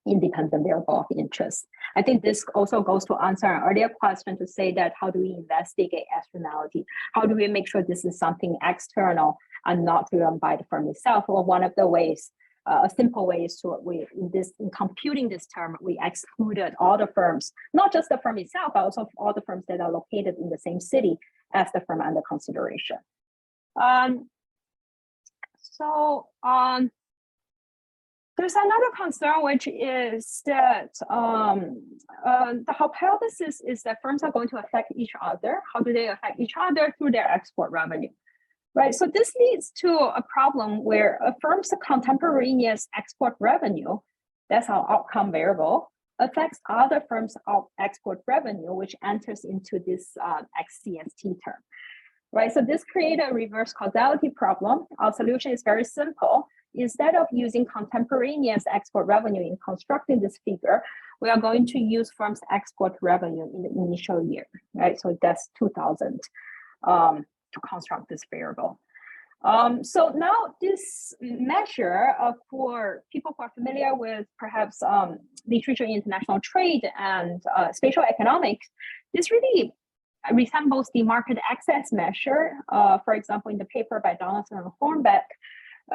independent variable of interest. I think this also goes to answer an earlier question to say that how do we investigate externality? How do we make sure this is something external and not driven by the firm itself? Well, one of the ways, a simple way is to, in computing this term, we excluded all the firms, not just the firm itself, but also all the firms that are located in the same city as the firm under consideration. There's another concern, which is that the hypothesis is that firms are going to affect each other. How do they affect each other? Through their export revenue, right? So this leads to a problem where a firm's contemporaneous export revenue, that's our outcome variable, affects other firms' export revenue, which enters into this XCST term, right? So this creates a reverse causality problem. Our solution is very simple. Instead of using contemporaneous export revenue in constructing this figure, we are going to use firms' export revenue in the initial year, right? So that's 2000 to construct this variable. So now this measure for people who are familiar with perhaps literature in international trade and spatial economics, this really resembles the market access measure, for example, in the paper by Donaldson and Hornbeck,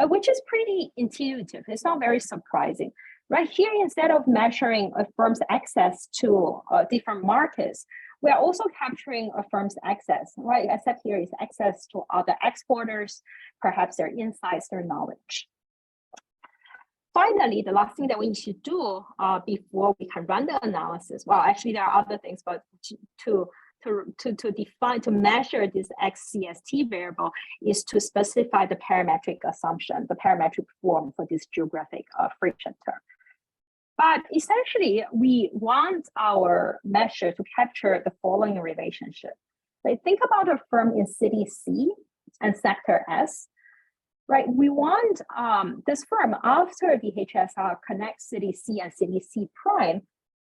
which is pretty intuitive. It's not very surprising. Right here, instead of measuring a firm's access to different markets, we are also capturing a firm's access, right? Except here is access to other exporters, perhaps their insights, their knowledge. Finally, the last thing that we need to do before we can run the analysis, well, actually there are other things, but to define, to measure this XCST variable is to specify the parametric assumption, the parametric form for this geographic friction term. But essentially, we want our measure to capture the following relationship. Like, think about a firm in city C and sector S, right? We want this firm, after the HSR connects city C and city C prime,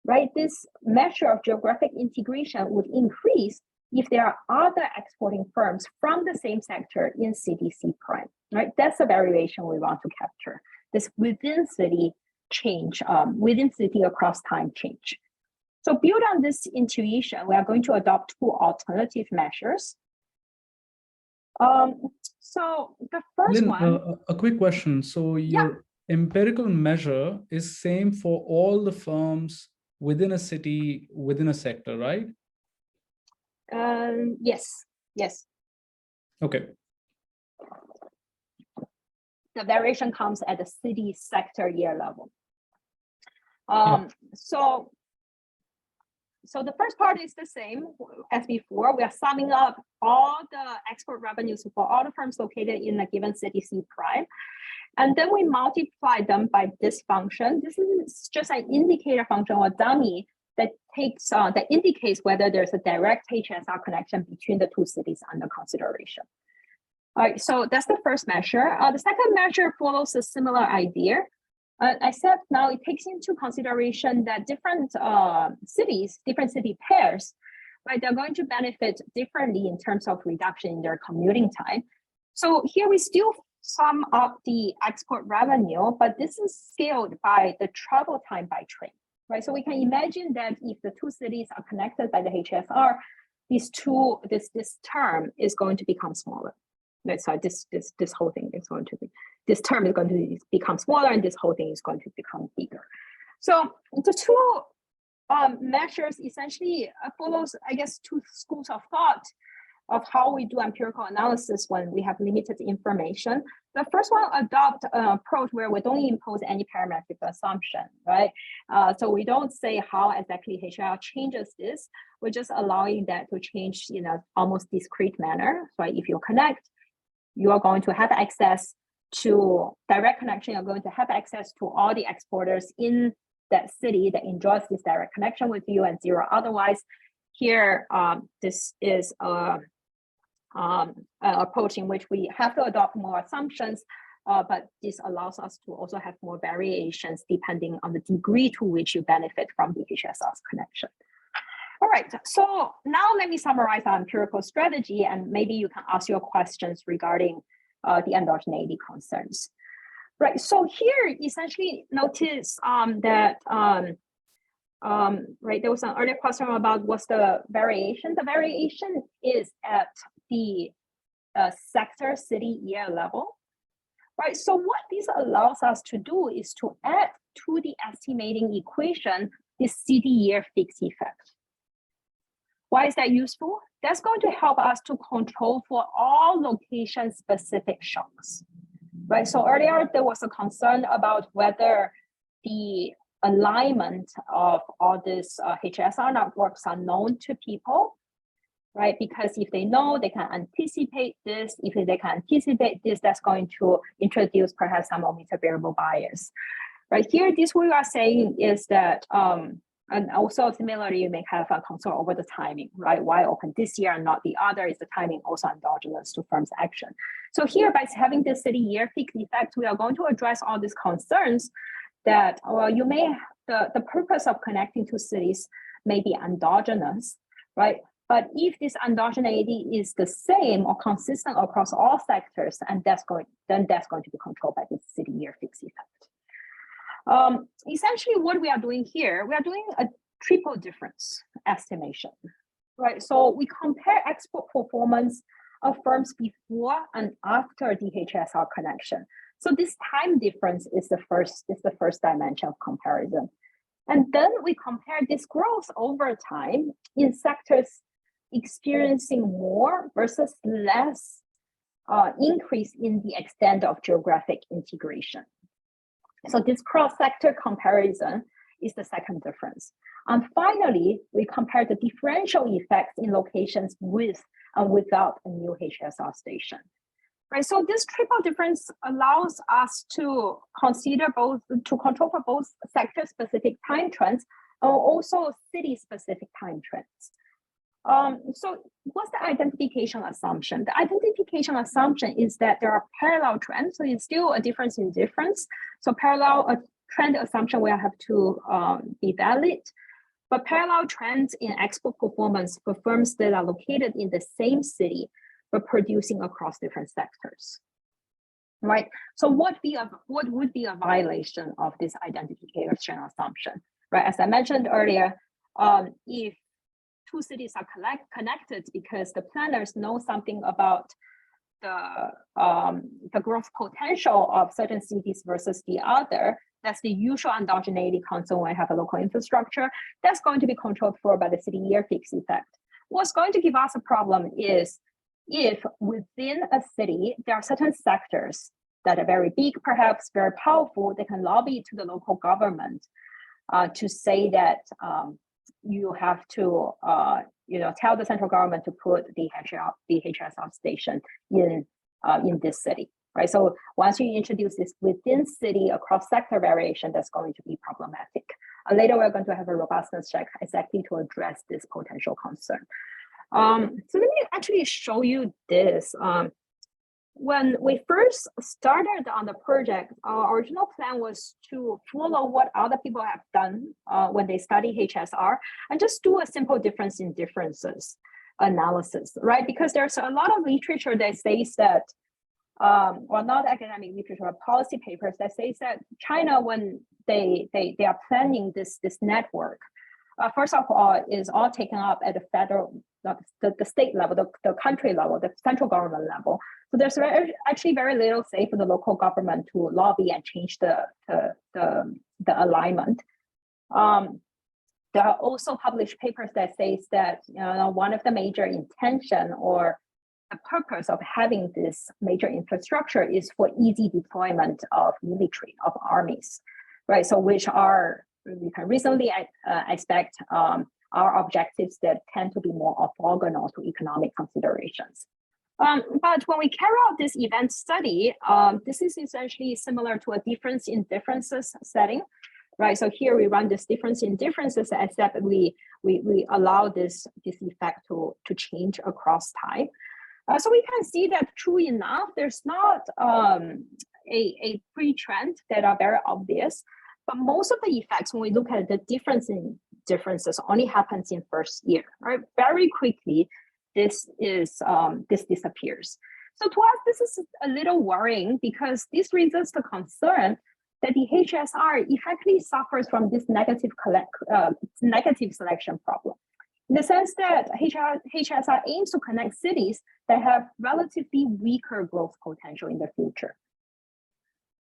right? This measure of geographic integration would increase if there are other exporting firms from the same sector in city C prime, right? That's the variation we want to capture. This within city change, within city across time change. So build on this intuition, we are going to adopt two alternative measures. So the first Lynn, one. a quick question. So your empirical measure is same for all the firms within a city, within a sector, right? Yes. Okay. The variation comes at the city sector year level. So the first part is the same as before. We are summing up all the export revenues for all the firms located in a given city C prime. And then we multiply them by this function. This is just an indicator function or dummy that takes that indicates whether there's a direct HSR connection between the two cities under consideration. All right, so that's the first measure. The second measure follows a similar idea. Except now it takes into consideration that different cities, different city pairs, right, they're going to benefit differently in terms of reduction in their commuting time. So here we still sum up the export revenue, but this is scaled by the travel time by train, right? So we can imagine that if the two cities are connected by the HSR, this term is going to become smaller. So this whole thing is going to be, this term is going to become smaller and this whole thing is going to become bigger. So the two measures essentially follows, I guess, two schools of thought of how we do empirical analysis when we have limited information. The first one adopt an approach where we don't impose any parametric assumption, right? So we don't say how exactly HSR changes this. We're just allowing that to change in a almost discrete manner, right? If you connect, you are going to have access to direct connection. You're going to have access to all the exporters in that city that enjoys this direct connection with you and zero otherwise. Here, this is an approach in which we have to adopt more assumptions, but this allows us to also have more variations depending on the degree to which you benefit from the HSR's connection. All right, so now let me summarize our empirical strategy and maybe you can ask your questions regarding the endogeneity concerns. Right, so here essentially notice that right, there was an earlier question about what's the variation. The variation is at the sector city year level. Right, so what this allows us to do is to add to the estimating equation the city year fixed effect. Why is that useful? That's going to help us to control for all location-specific shocks, right? So earlier, there was a concern about whether the alignment of all these Hsr networks are known to people, right? Because if they know, they can anticipate this. If they can anticipate this, that's going to introduce perhaps some omitted variable bias. Right here, this we are saying is that and also similarly, you may have a concern over the timing, right? Why open this year and not the other? Is the timing also endogenous to firm's action? So here, by having the city year fixed effect, we are going to address all these concerns that, well, you may, the purpose of connecting to cities may be endogenous, right? But if this endogeneity is the same or consistent across all sectors, and that's going to be controlled by the city year fixed effect. Essentially, what we are doing here, we are doing a triple difference estimation, right? So we compare export performance of firms before and after the HSR connection. So this time difference is the first dimension of comparison. And then we compare this growth over time in sectors experiencing more versus less increase in the extent of geographic integration. So this cross-sector comparison is the second difference. And finally, we compare the differential effects in locations with and without a new HSR station. Right, so this triple difference allows us to consider to control for both sector-specific time trends and also city-specific time trends. So what's the identification assumption? The identification assumption is that there are parallel trends, so it's still a difference in difference. So parallel trend assumption will have to be valid. but parallel trends in export performance for firms that are located in the same city, but producing across different sectors. Right. So what would be a violation of this identification assumption? Right. As I mentioned earlier, if two cities are connected because the planners know something about the growth potential of certain cities versus the other, that's the usual endogeneity concern when I have a local infrastructure. That's going to be controlled for by the city year fixed effect. What's going to give us a problem is if within a city, there are certain sectors that are very big, perhaps very powerful, they can lobby to the local government to say that you have to tell the central government to put the HSR station in this city, right? So once you introduce this within city across sector variation, that's going to be problematic. Later, we're going to have a robustness check exactly to address this potential concern. So let me actually show you this. When we first started on the project, our original plan was to follow what other people have done when they study HSR and just do a simple difference in differences analysis, right? Because there's a lot of literature that says that, well, not academic literature, but policy papers that says that China, when they are planning this network, first of all, is all taken up at the federal, the state level, the country level, the central government level. So there's actually very little say for the local government to lobby and change the alignment. There are also published papers that says that one of the major intention or the purpose of having this major infrastructure is for easy deployment of military, of armies, right? So which are, we can reasonably expect our objectives that tend to be more orthogonal to economic considerations. But when we carry out this event study, this is essentially similar to a difference in differences setting, right? So here we run this difference in differences, except we allow this effect to change across time. So we can see that true enough, there's not a pre-trend that are very obvious, but most of the effects, when we look at the difference in differences, only happens in first year, right? Very quickly, this disappears. So to us, this is a little worrying because this raises the concern that the HSR effectively suffers from this negative selection problem, in the sense that HSR aims to connect cities that have relatively weaker growth potential in the future.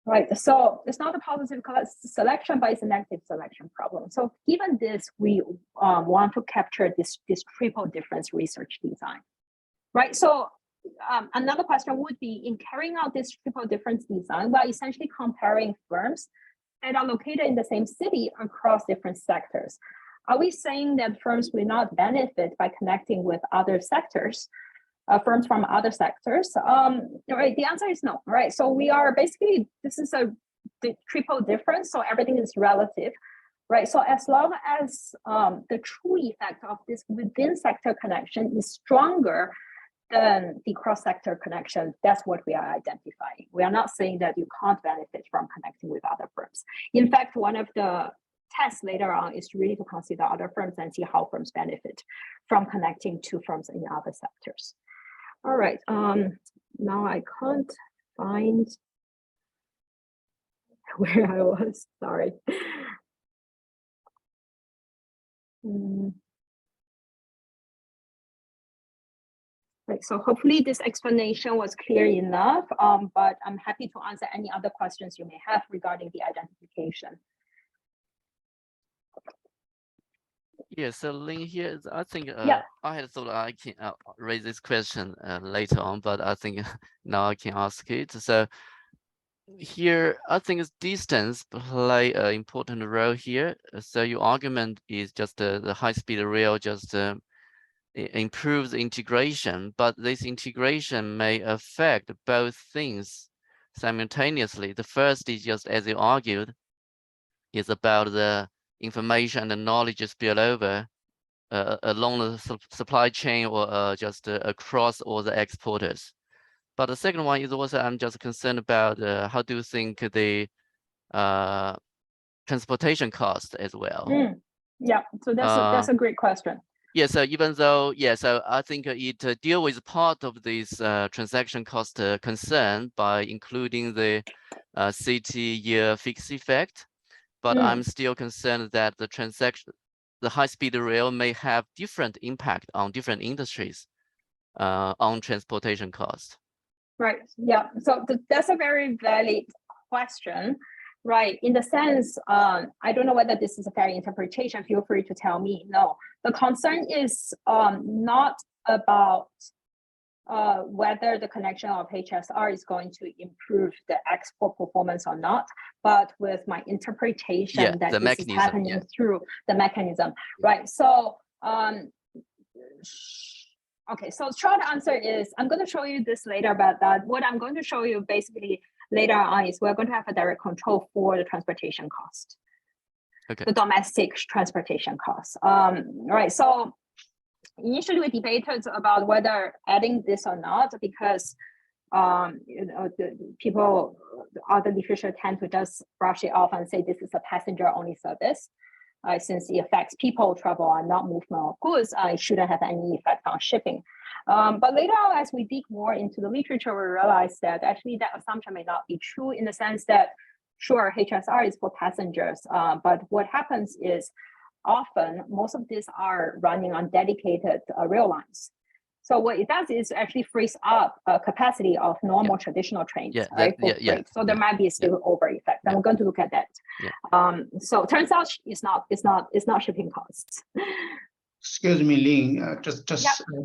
Right, so it's not a positive selection, but it's a negative selection problem. So given this, we want to capture this triple difference research design. Right, so another question would be, in carrying out this triple difference design, we're essentially comparing firms that are located in the same city across different sectors. Are we saying that firms will not benefit by connecting with other sectors? Firms from other sectors? Right, the answer is no, right? So we are basically, this is the triple difference, so everything is relative, right? So as long as the true effect of this within sector connection is stronger than the cross-sector connection, that's what we are identifying. We are not saying that you can't benefit from connecting with other firms. In fact, one of the tests later on is really to consider other firms and see how firms benefit from connecting to firms in other sectors. All right, now I can't find where I was, sorry. Right, so hopefully this explanation was clear enough, but I'm happy to answer any other questions you may have regarding the identification. Yeah, so Lin here, I think Yeah. I had thought I can raise this question later on, but I think now I can ask it. So here, I think distance play an important role here. So your argument is just the high-speed rail just improves integration, but this integration may affect both things simultaneously. The first is just, as you argued, is about the information and knowledge spillover along the supply chain or just across all the exporters. But the second one is also, I'm just concerned about how do you think the transportation cost as well? Yeah, so that's a great question. Yeah, so even though, yeah, so I think it deal with part of this transaction cost concern by including the city year fixed effect, but I'm still concerned that the high-speed rail may have different impact on different industries on transportation cost. Right, yeah, so that's a very valid question. Right, in the sense, I don't know whether this is a fair interpretation, feel free to tell me. No, the concern is not about whether the connection of HSR is going to improve the export performance or not, but with my interpretation that this is happening through the mechanism, right? So, okay, so short answer is, I'm going to show you this later, but what I'm going to show you basically later on is we're going to have a direct control for the transportation cost, the domestic transportation cost. Right, so initially we debated about whether adding this or not, because you know, the other literature tend to just brush it off and say this is a passenger-only service. Since it affects people travel and not movement of goods, it shouldn't have any effect on shipping. But later on, as we dig more into the literature, we realize that actually that assumption may not be true, in the sense that, sure, HSR is for passengers, but what happens is often most of these are running on dedicated rail lines. So what it does is actually frees up capacity of normal traditional trains, right? So there might be a spillover effect, and we're going to look at that. So it turns out it's not shipping costs. Excuse me, Lin, just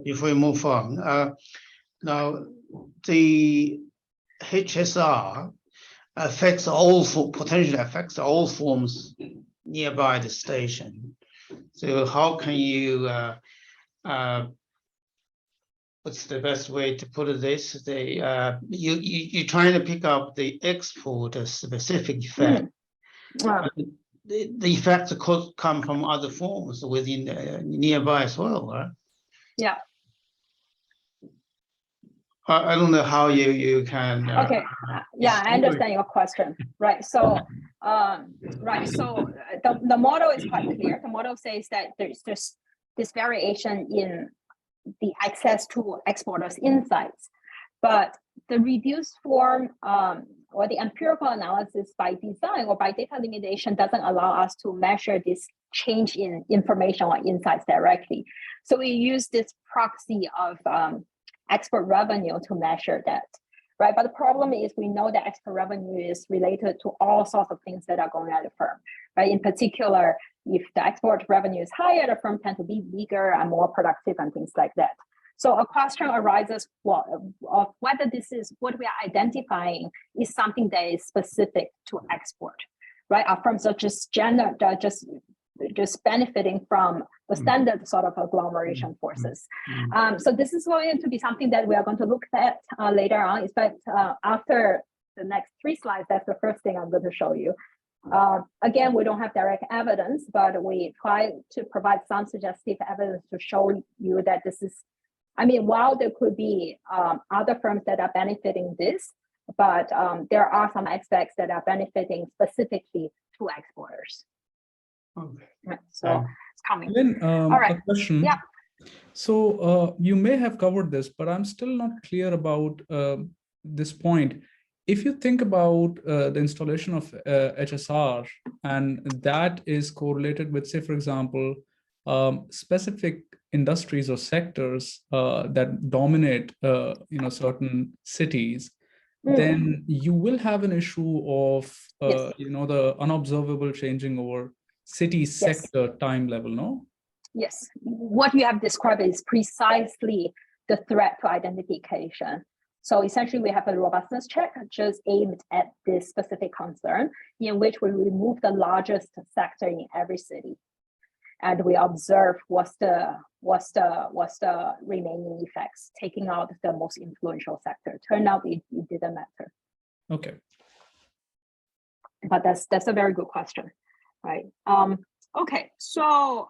before we move on. Now, the HSR potentially affects all forms nearby the station. So how can you, what's the best way to put this? You're trying to pick up the export specific effect. The effects could come from other forms within nearby as well, right? Yeah. I don't know how you can. Okay. Yeah, I understand your question. Right. So, So the model is quite clear. The model says that there's this variation in the access to exporters' insights, but the reduced form or the empirical analysis by design or by data limitation doesn't allow us to measure this change in information or insights directly. So we use this proxy of export revenue to measure that, right? But the problem is we know that export revenue is related to all sorts of things that are going at the firm, right? In particular, if the export revenue is higher, the firm tend to be bigger and more productive and things like that. So a question arises of whether this is what we are identifying is something that is specific to export, right? Our firms are just benefiting from the standard sort of agglomeration forces. So this is going to be something that we are going to look at later on. In fact, after the next 3 slides, that's the first thing I'm going to show you. Again, we don't have direct evidence, but we try to provide some suggestive evidence to show you that this is, I mean, while there could be other firms that are benefiting this, but there are some aspects that are benefiting specifically to exporters. Okay. Right, so it's coming. Then, All right. a question. Yeah. So you may have covered this, but I'm still not clear about this point. If you think about the installation of HSR, and that is correlated with, say, for example, specific industries or sectors that dominate, certain cities, then you will have an issue of, the unobservable changing over city sector time level, no? Yes, what you have described is precisely the threat to identification. So essentially we have a robustness check just aimed at this specific concern, in which we remove the largest sector in every city. And we observe what's the remaining effects, taking out the most influential sector. Turned out it didn't matter. Okay. But that's a very good question, right? Okay, so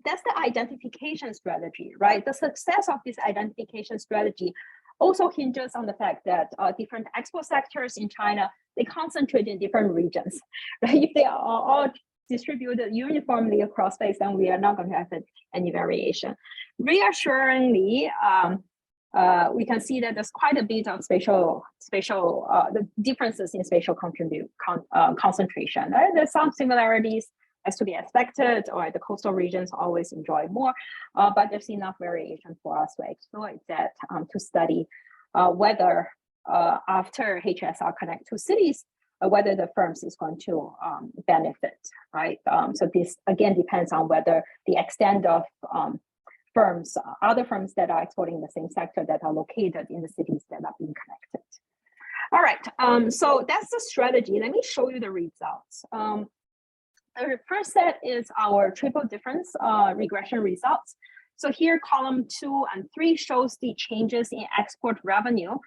that's the identification strategy, right? The success of this identification strategy also hinges on the fact that different export sectors in China, they concentrate in different regions, right? If they are all distributed uniformly across space, then we are not going to have any variation. Reassuringly, we can see that there's quite a bit of the differences in spatial concentration. Right? There's some similarities as to be expected, or the coastal regions always enjoy more, but there's enough variation for us to exploit that to study whether after HSR connect to cities, whether the firms is going to benefit, right? So this again depends on whether the extent of firms, other firms that are exporting the same sector that are located in the cities that are being connected. All right, so that's the strategy. Let me show you the results. The first set is our triple difference regression results. So here, column 2 and 3 shows the changes in export revenue.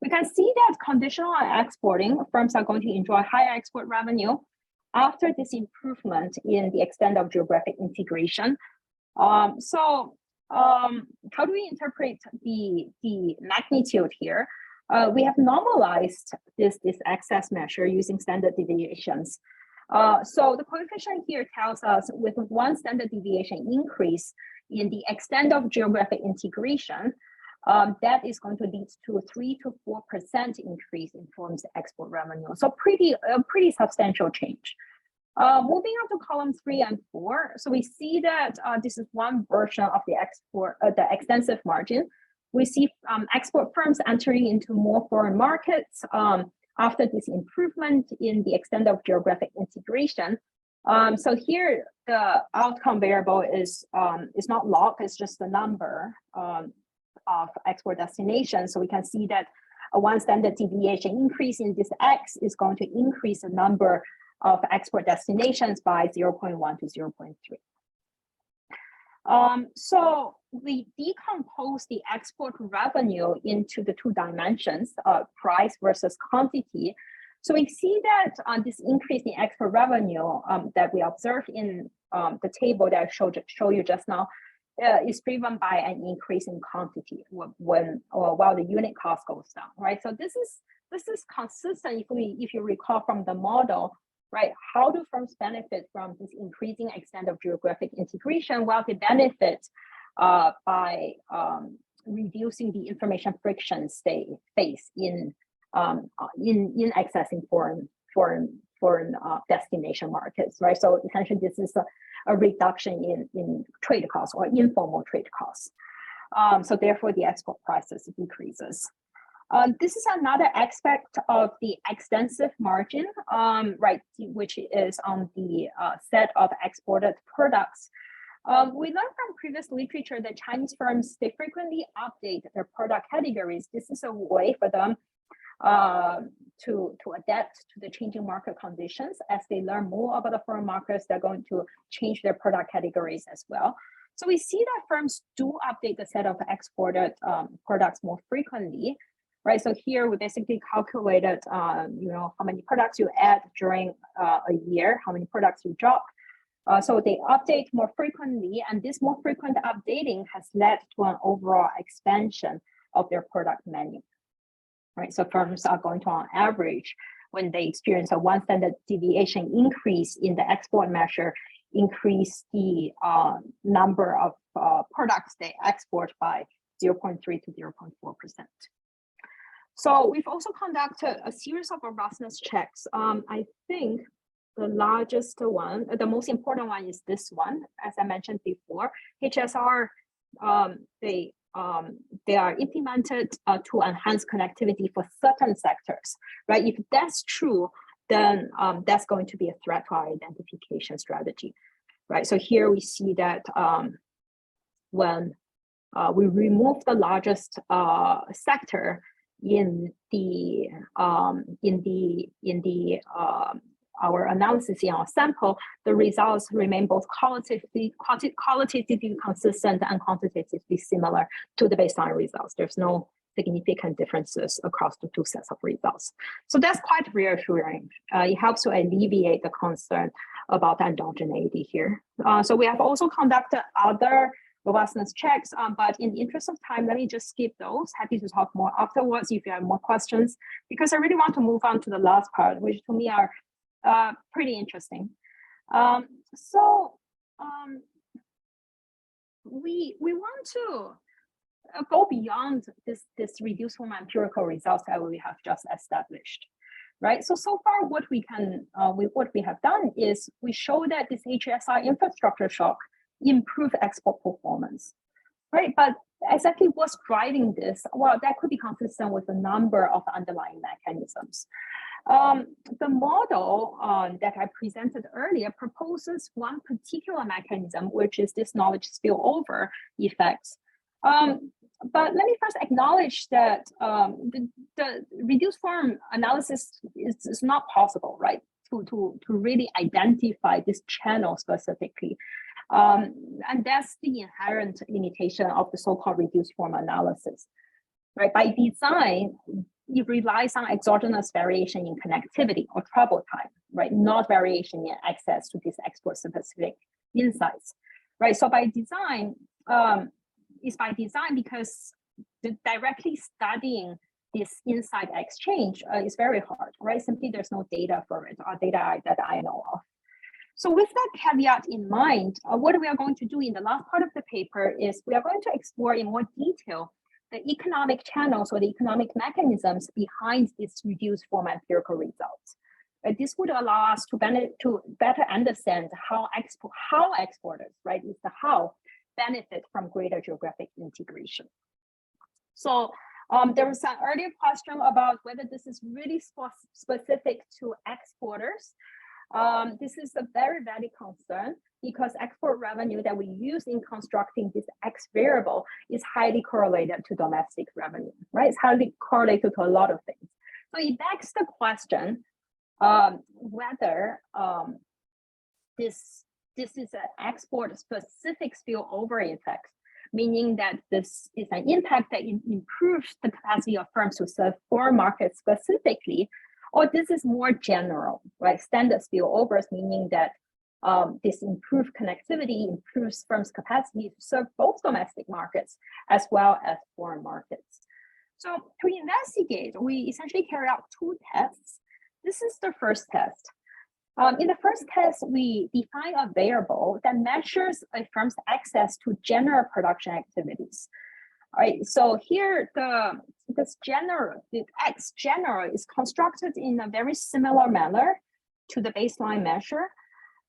We can see that conditional on exporting, firms are going to enjoy higher export revenue after this improvement in the extent of geographic integration. How do we interpret the magnitude here? We have normalized this excess measure using standard deviations. So the coefficient here tells us with 1 standard deviation increase in the extent of geographic integration, that is going to lead to a 3 to 4% increase in firms' export revenue. So pretty substantial change. Moving on to column 3 and 4, so we see that this is one version of the extensive margin. We see export firms entering into more foreign markets after this improvement in the extent of geographic integration. So here the outcome variable is not log, it's just the number of export destinations. So we can see that a 1 standard deviation increase in this X is going to increase the number of export destinations by 0.1 to 0.3. So we decompose the export revenue into the 2 dimensions, price versus quantity. So we see that this increase in export revenue that we observed in the table that I showed you just now is driven by an increase in quantity while the unit cost goes down, right? So this is consistent if you recall from the model, right? How do firms benefit from this increasing extent of geographic integration? Well, they benefit by reducing the information frictions they face in accessing foreign destination markets, right? So essentially, this is a reduction in trade costs or informal trade costs. So therefore, the export prices decreases. This is another aspect of the extensive margin, right, which is on the set of exported products. We learned from previous literature that Chinese firms, they frequently update their product categories. This is a way for them to adapt to the changing market conditions. As they learn more about the foreign markets, they're going to change their product categories as well. So we see that firms do update the set of exported products more frequently, right? So here we basically calculated, how many products you add during a year, how many products you drop. So they update more frequently, and this more frequent updating has led to an overall expansion of their product menu. Right, so firms are going to, on average, when they experience a 1 standard deviation increase in the export measure, increase the number of products they export by 0.3 to 0.4%. So we've also conducted a series of robustness checks. I think the largest one, the most important one is this one. As I mentioned before, HSR, they are implemented to enhance connectivity for certain sectors, right? If that's true, then that's going to be a threat to our identification strategy, right? So here we see that when we remove the largest sector in our analysis in our sample, the results remain both qualitatively consistent and quantitatively similar to the baseline results. There's no significant differences across the 2 sets of results. So that's quite reassuring. It helps to alleviate the concern about endogeneity here. So we have also conducted other robustness checks, but in the interest of time, let me just skip those. Happy to talk more afterwards if you have more questions, because I really want to move on to the last part, which to me are pretty interesting. We want to go beyond this reduced form empirical results that we have just established, right? So far, what we have done is we show that this HSR infrastructure shock improve export performance, right? But exactly what's driving this? Well, that could be consistent with a number of underlying mechanisms. The model that I presented earlier proposes one particular mechanism, which is this knowledge spillover effects. But let me first acknowledge that the reduced form analysis is not possible, right? To really identify this channel specifically. And that's the inherent limitation of the so-called reduced form analysis, right? By design, it relies on exogenous variation in connectivity or travel time, right? Not variation in access to these export-specific insights, right? So by design, it's by design because directly studying this insight exchange is very hard, right? Simply there's no data for it, or data that I know of. So with that caveat in mind, what we are going to do in the last part of the paper is we are going to explore in more detail the economic channels or the economic mechanisms behind these reduced form empirical results. This would allow us to better understand how exporters, right, is the how, benefit from greater geographic integration. So there was an earlier question about whether this is really specific to exporters. This is a very valid concern because export revenue that we use in constructing this X variable is highly correlated to domestic revenue, right? It's highly correlated to a lot of things. So it begs the question whether this is an export specific spillover effect, meaning that this is an impact that improves the capacity of firms to serve foreign markets specifically, or this is more general, right? Standard spillovers, meaning that this improved connectivity improves firms' capacity to serve both domestic markets as well as foreign markets. So to investigate, we essentially carry out two tests. This is the first test. In the first test, we define a variable that measures a firm's access to general production activities. All right, so here the X general is constructed in a very similar manner to the baseline measure,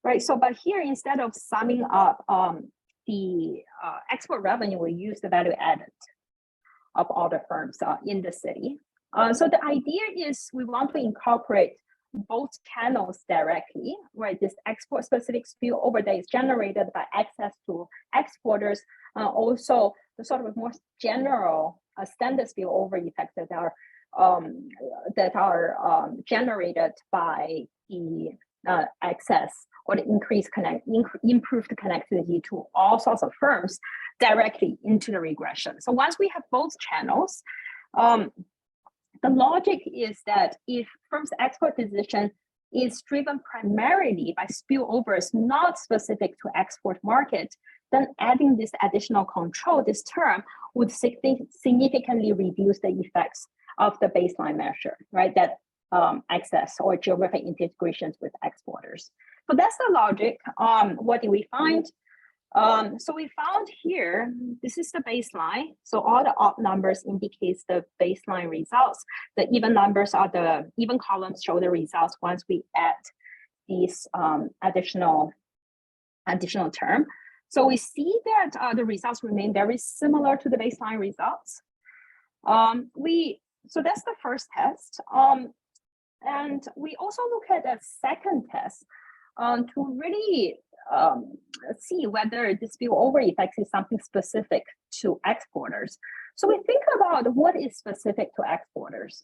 right? So, but here instead of summing up the export revenue, we use the value added of all the firms in the city. So the idea is we want to incorporate both channels directly, right? This export specific spillover that is generated by access to exporters, also the sort of more general standard spillover effects that are generated by the access or the improved connectivity to all sorts of firms directly into the regression. So once we have both channels, the logic is that if firms' export decision is driven primarily by spillovers not specific to export market, then adding this additional control, this term, would significantly reduce the effects of the baseline measure, right? That access or geographic integrations with exporters. So that's the logic. What did we find? So we found here, this is the baseline. So all the odd numbers indicates the baseline results. The even numbers are the even columns show the results once we add these additional term. So we see that the results remain very similar to the baseline results. So that's the first test. And we also look at a second test to really see whether this spillover effect is something specific to exporters. So we think about what is specific to exporters.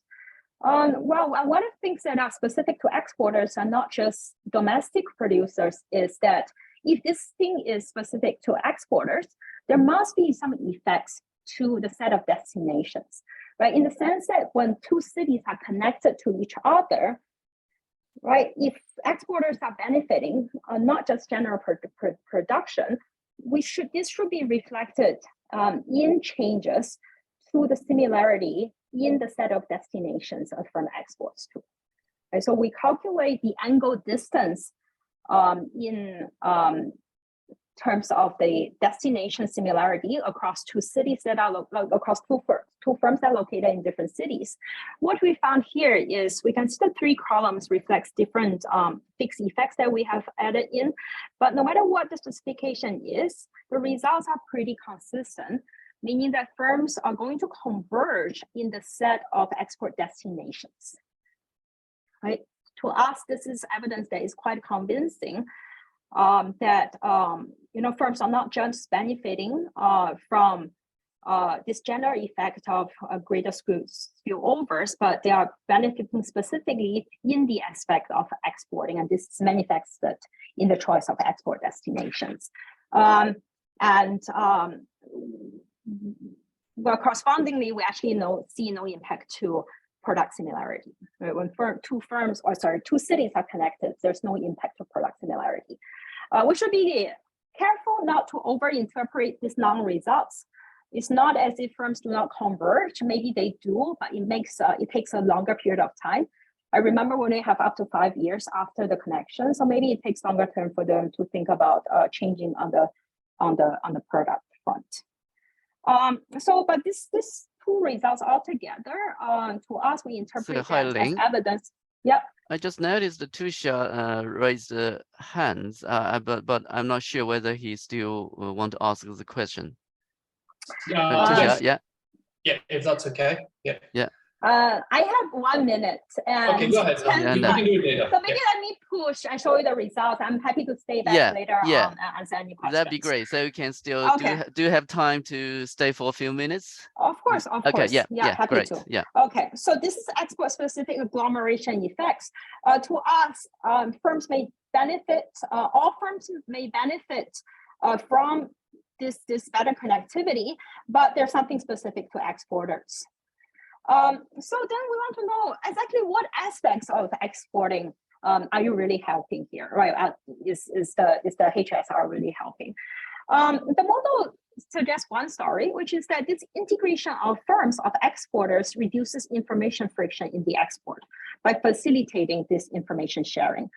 Well, one of the things that are specific to exporters and not just domestic producers is that if this thing is specific to exporters, there must be some effects to the set of destinations, right? In the sense that when two cities are connected to each other, right? If exporters are benefiting, not just general production, this should be reflected in changes to the similarity in the set of destinations a firm exports to. Right? So we calculate the angle distance in terms of the destination similarity across two cities that are across two firms that are located in different cities. What we found here is we can see the three columns reflects different fixed effects that we have added in, but no matter what the specification is, the results are pretty consistent, meaning that firms are going to converge in the set of export destinations, right? To us, this is evidence that is quite convincing that firms are not just benefiting from this general effect of greater spillovers, but they are benefiting specifically in the aspect of exporting, and this is manifested in the choice of export destinations. Well, correspondingly, we actually see no impact to product similarity. Right? When two cities are connected, there's no impact to product similarity. We should be careful not to overinterpret these non-results. It's not as if firms do not converge. Maybe they do, but it takes a longer period of time. I remember when they have up to 5 years after the connection, so maybe it takes longer time for them to think about changing on the product front. But this two results altogether, to us, we interpret that as evidence. Yep. I just noticed the Tusha raised hands, but I'm not sure whether he still want to ask the question. Yes. Yeah, if that's okay. Yeah. I have 1 minute. And okay, go ahead. Yeah, you can do it later. So maybe let me push and show you the results. I'm happy to stay back later on and answer any questions. That'd be great. So you can still do you have time to stay for a few minutes? Of course, of course. Yeah, happy great. to. Yeah. Okay, so this is export-specific agglomeration effects. To us, firms may benefit. All firms may benefit from this better connectivity, but there's something specific to exporters. So then we want to know exactly what aspects of exporting are you really helping here, right? Is the HSR really helping? The model suggests one story, which is that this integration of firms of exporters reduces information friction in the export by facilitating this information sharing.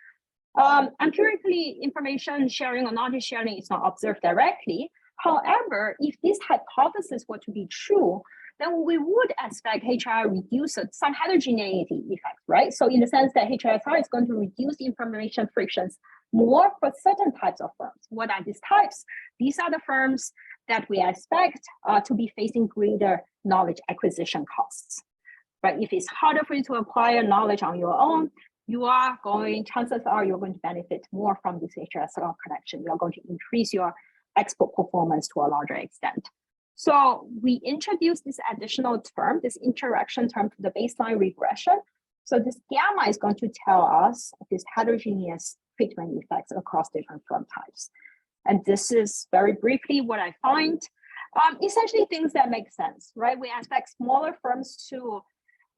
Empirically, information sharing or knowledge sharing is not observed directly. However, if this hypothesis were to be true, then we would expect HRR reduce some heterogeneity effect, right? So in the sense that HRR is going to reduce information frictions more for certain types of firms. What are these types? These are the firms that we expect to be facing greater knowledge acquisition costs, right? If it's harder for you to acquire knowledge on your own, chances are you're going to benefit more from this HRR connection. You're going to increase your export performance to a larger extent. So we introduced this additional term, this interaction term, to the baseline regression. So this gamma is going to tell us this heterogeneous treatment effects across different firm types. And this is very briefly what I find. Essentially things that make sense, right? We expect smaller firms to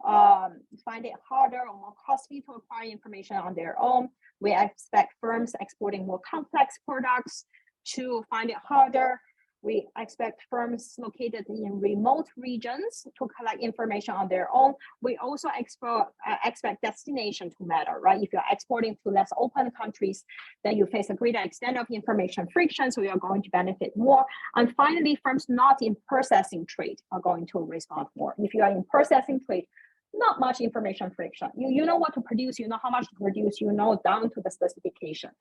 find it harder or more costly to acquire information on their own. We expect firms exporting more complex products to find it harder. We expect firms located in remote regions to collect information on their own. We also expect destination to matter, right? If you're exporting to less open countries, then you face a greater extent of information friction, so you're going to benefit more. And finally, firms not in processing trade are going to respond more. If you are in processing trade, not much information friction. You know what to produce, you know how much to produce, you know down to the specification.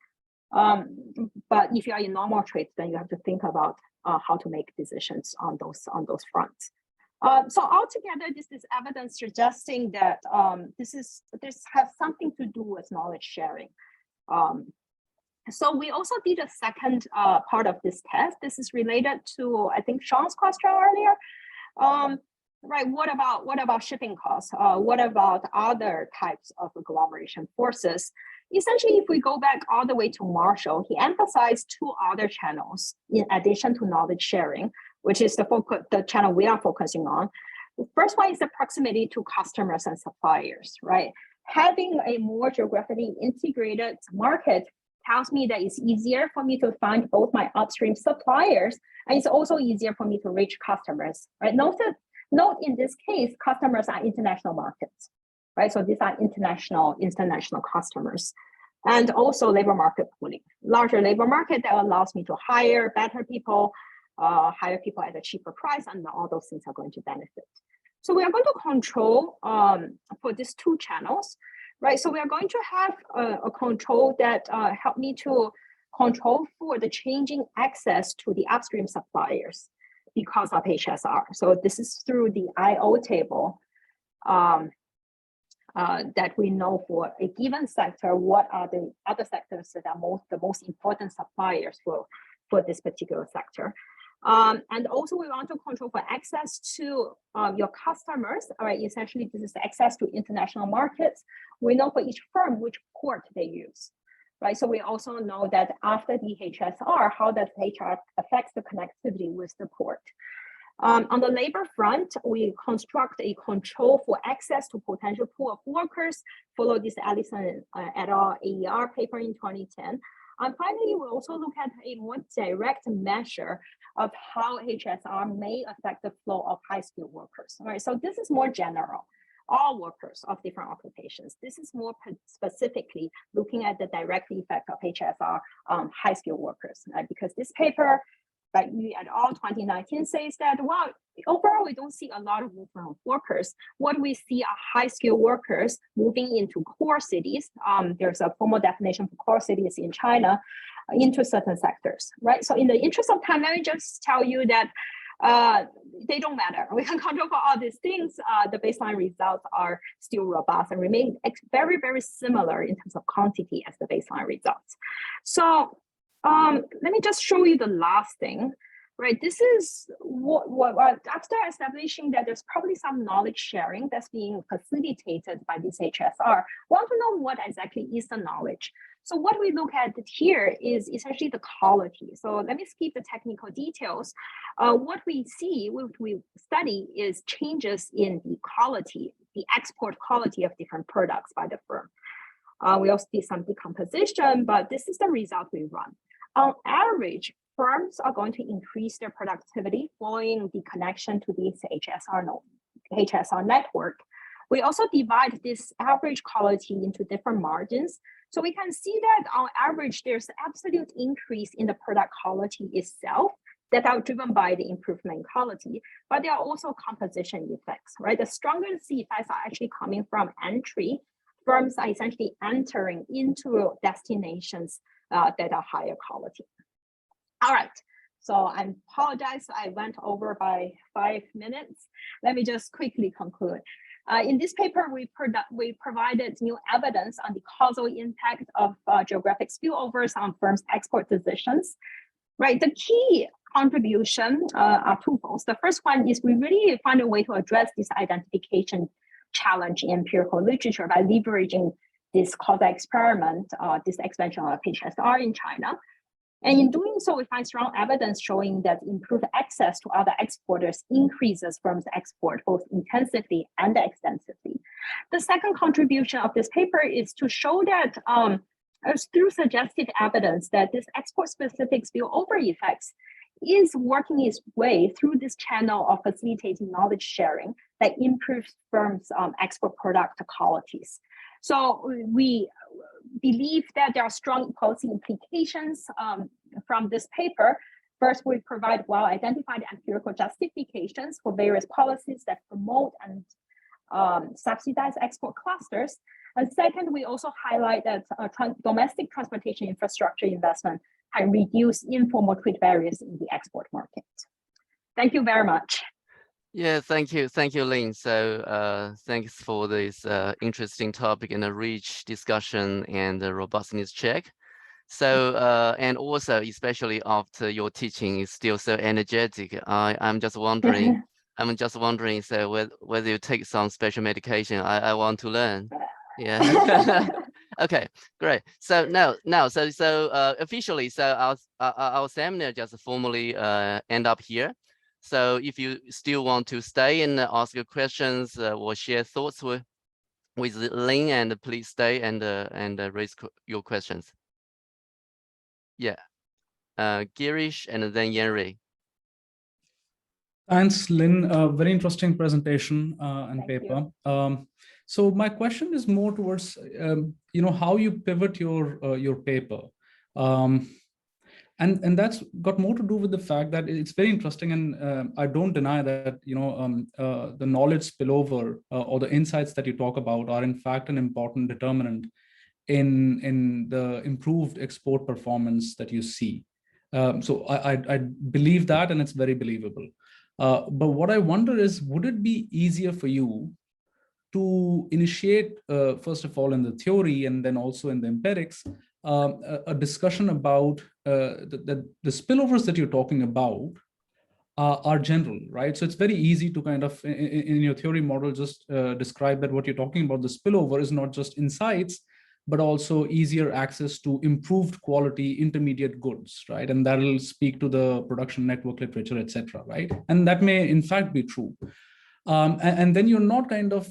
But if you are in normal trade, then you have to think about how to make decisions on those fronts. So altogether, this is evidence suggesting that this has something to do with knowledge sharing. So we also did a second part of this test. This is related to, I think, Sean's question earlier. Right, what about shipping costs? What about other types of agglomeration forces? Essentially, if we go back all the way to Marshall, he emphasized two other channels in addition to knowledge sharing, which is the channel we are focusing on. The first one is the proximity to customers and suppliers, right? Having a more geographically integrated market tells me that it's easier for me to find both my upstream suppliers, and it's also easier for me to reach customers, right? Note in this case, customers are international markets, right? So these are international customers. and also labor market pooling. Larger labor market that allows me to hire better people, hire people at a cheaper price, and all those things are going to benefit. So we are going to control for these two channels, right? So we are going to have a control that help me to control for the changing access to the upstream suppliers because of HSR. So this is through the IO table that we know for a given sector, what are the other sectors that are the most important suppliers for this particular sector. And also we want to control for access to your customers, all right? Essentially, this is access to international markets. We know for each firm which port they use, right? So we also know that after the HSR, how does HR affects the connectivity with the port. On the labor front, we construct a control for access to potential pool of workers, follow this Allison et al. AER paper in 2010. And finally, we also look at a more direct measure of how HSR may affect the flow of high-skilled workers. All right, so this is more general, all workers of different occupations. This is more specifically looking at the direct effect of HSR on high-skilled workers, right? Because this paper by Yu et al. 2019 says that, well, overall, we don't see a lot of movement of workers. What we see are high-skilled workers moving into core cities. There's a formal definition for core cities in China into certain sectors, right? So in the interest of time, let me just tell you that they don't matter. We can control for all these things. The baseline results are still robust and remain very, very similar in terms of quantity as the baseline results. So let me just show you the last thing, right? This is what after establishing that there's probably some knowledge sharing that's being facilitated by this HSR, we want to know what exactly is the knowledge. So what we look at here is essentially the quality. So let me skip the technical details. What we see, what we study is changes in the quality, the export quality of different products by the firm. We also see some decomposition, but this is the result we run. On average, firms are going to increase their productivity following the connection to this Hsr network. We also divide this average quality into different margins. So we can see that on average, there's absolute increase in the product quality itself that are driven by the improvement in quality, but there are also composition effects, right? The strongest effects are actually coming from entry. Firms are essentially entering into destinations that are higher quality. All right, so I apologize, I went over by 5 minutes. Let me just quickly conclude. In this paper, we provided new evidence on the causal impact of geographic spillovers on firms' export decisions. Right, the key contribution are twofold. The first one is we really find a way to address this identification challenge in empirical literature by leveraging this causal experiment, this expansion of HSR in China. And in doing so, we find strong evidence showing that improved access to other exporters increases firms' export both intensively and extensively. The second contribution of this paper is to show that through suggestive evidence that this export-specific spillover effects is working its way through this channel of facilitating knowledge sharing that improves firms' export product qualities. So we believe that there are strong policy implications from this paper. First, we provide well-identified empirical justifications for various policies that promote and subsidize export clusters. And second, we also highlight that domestic transportation infrastructure investment can reduce informal trade barriers in the export market. Thank you very much. Yeah, thank you, Lin. So thanks for this interesting topic and a rich discussion and the robustness check. So and also especially after your teaching is still so energetic, I'm just wondering. So whether you take some special medication, I want to learn. Yeah. Okay, great. So now, officially, so our seminar just formally end up here. So if you still want to stay and ask your questions or share thoughts with Lin, and please stay and raise your questions. Yeah, Girish and then Yanrei. Thanks, Lin. Very interesting presentation and paper. So my question is more towards, how you pivot your paper. And that's got more to do with the fact that it's very interesting, and I don't deny that the knowledge spillover or the insights that you talk about are in fact an important determinant in the improved export performance that you see. So I believe that, and it's very believable. But what I wonder is, would it be easier for you to initiate, first of all, in the theory and then also in the empirics, a discussion about the spillovers that you're talking about are general, right? So it's very easy to kind of, in your theory model, just describe that what you're talking about, the spillover, is not just insights, but also easier access to improved quality intermediate goods, right? And that'll speak to the production network literature, etc., right? And that may in fact be true. And then you're not kind of,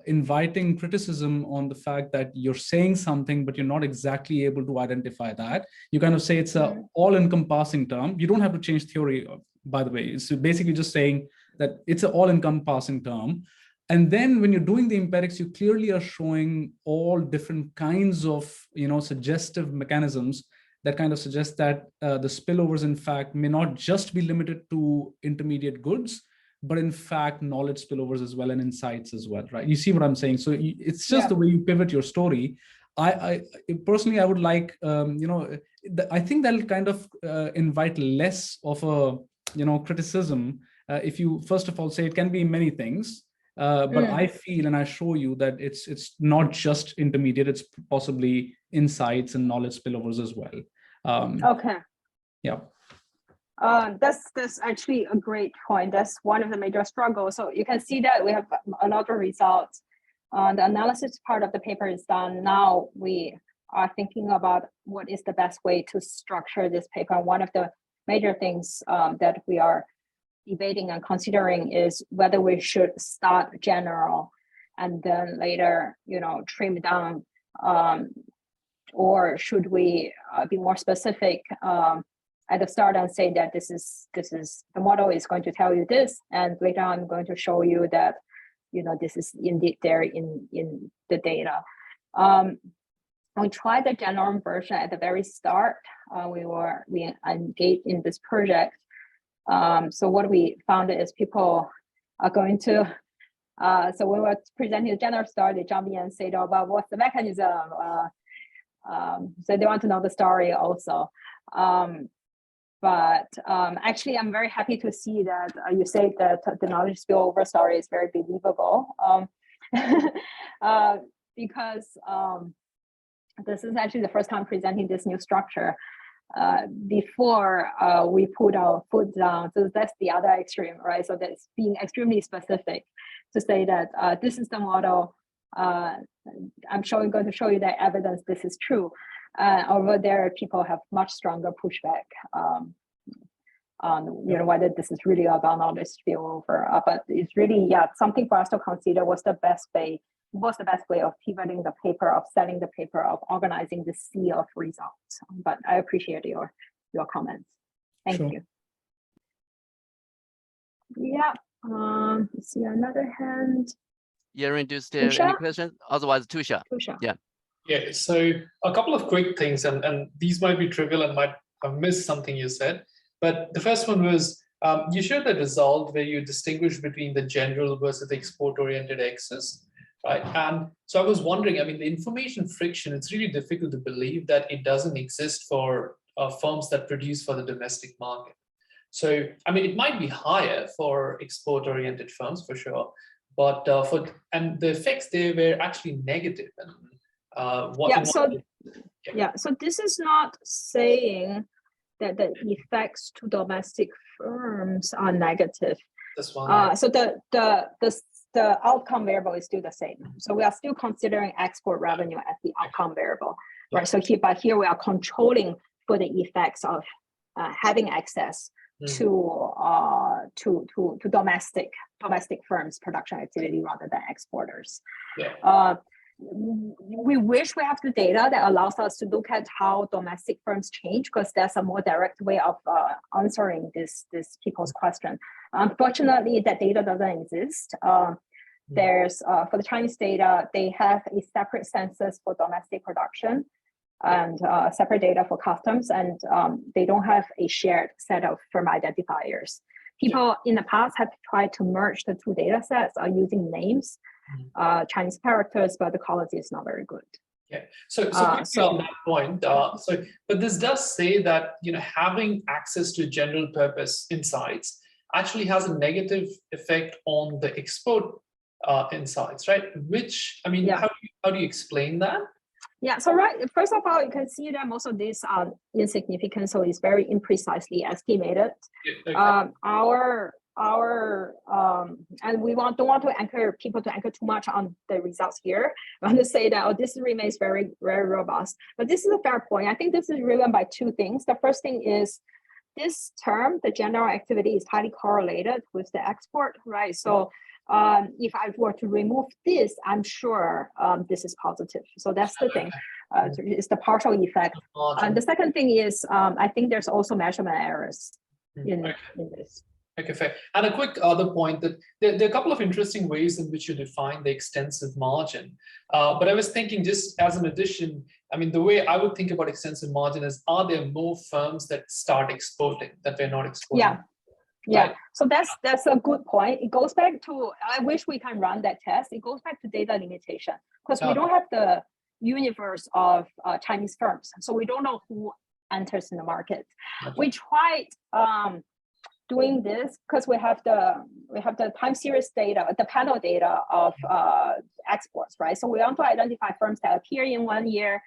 inviting criticism on the fact that you're saying something, but you're not exactly able to identify that. You kind of say it's a all-encompassing term. You don't have to change theory, by the way. It's basically just saying that it's an all-encompassing term. And then when you're doing the empirics, you clearly are showing all different kinds of, suggestive mechanisms that kind of suggest that the spillovers, in fact, may not just be limited to intermediate goods, but in fact, knowledge spillovers as well and insights as well, right? You see what I'm saying? So it's just the way you pivot your story. I personally, I would like, I think that'll kind of invite less of a, criticism if you, first of all, say it can be many things, but I feel and I show you that it's not just intermediate, it's possibly insights and knowledge spillovers as well. Okay. Yeah. That's actually a great point. That's one of the major struggles. So you can see that we have a lot of results. The analysis part of the paper is done. Now we are thinking about what is the best way to structure this paper. One of the major things that we are debating and considering is whether we should start general and then later, trim down, or should we be more specific at the start and say that this is the model is going to tell you this, and later on I'm going to show you that this is indeed there in the data. We tried the general version at the very start. We engaged in this project. So what we found is people are going to. So when we're presenting the general story, they jump in and say, "Oh, but what's the mechanism?" So they want to know the story also. But actually, I'm very happy to see that you say that the knowledge spillover story is very believable, because this is actually the first time presenting this new structure. Before we put our foot down, so that's the other extreme, right? So that's being extremely specific to say that this is the model. I'm going to show you the evidence this is true. Over there, people have much stronger pushback on whether this is really about knowledge spillover. But it's really something for us to consider. What's the best way of pivoting the paper, of selling the paper, of organizing the sea of results. But I appreciate your comments. Thank you. Yeah. Let's see another hand. Yarin, do you still have any questions? Otherwise, Tusha. Yeah. Yeah, so a couple of quick things, and these might be trivial and might have missed something you said. But the first one was, you showed the result where you distinguish between the general versus the export-oriented axis, right? And so I was wondering, I mean, the information friction, it's really difficult to believe that it doesn't exist for firms that produce for the domestic market. So, I mean, it might be higher for export-oriented firms for sure, but and the effects there were actually negative. And, so this is not saying that the effects to domestic firms are negative. That's one. So the outcome variable is still the same. So we are still considering export revenue as the outcome variable, right? So here we are controlling for the effects of having access to domestic firms' production activity rather than exporters. We wish we have the data that allows us to look at how domestic firms change, because that's a more direct way of answering this people's question. Unfortunately, that data doesn't exist. There's for the Chinese data, they have a separate census for domestic production and separate data for customs, and they don't have a shared set of firm identifiers. People in the past have tried to merge the two data sets using names, Chinese characters, but the quality is not very good. Yeah. So quickly on that point, but this does say that having access to general purpose insights actually has a negative effect on the export insights, right? Which, I mean, how do you explain that? Yeah, so first of all, you can see that most of these are insignificant, so it's very imprecisely estimated. Yeah, okay. And we don't want to anchor people to anchor too much on the results here. I want to say that this remains very, very robust. But this is a fair point. I think this is driven by two things. The first thing is this term, the general activity, is highly correlated with the export, right? So if I were to remove this, I'm sure this is positive. So that's the thing. It's the partial effect. And the second thing is, I think there's also measurement errors in this. Okay, fair. And a quick other point that there are a couple of interesting ways in which you define the extensive margin. But I was thinking, just as an addition, I mean, the way I would think about extensive margin is, are there more firms that start exporting that we're not exporting? Yeah. Yeah, right. So that's a good point. It goes back to, I wish we can run that test. It goes back to data limitation, because we don't have the universe of Chinese firms. So we don't know who enters in the market. Okay. We tried doing this because we have the time series data, the panel data of exports, right? So we want to identify firms that appear in 1 year.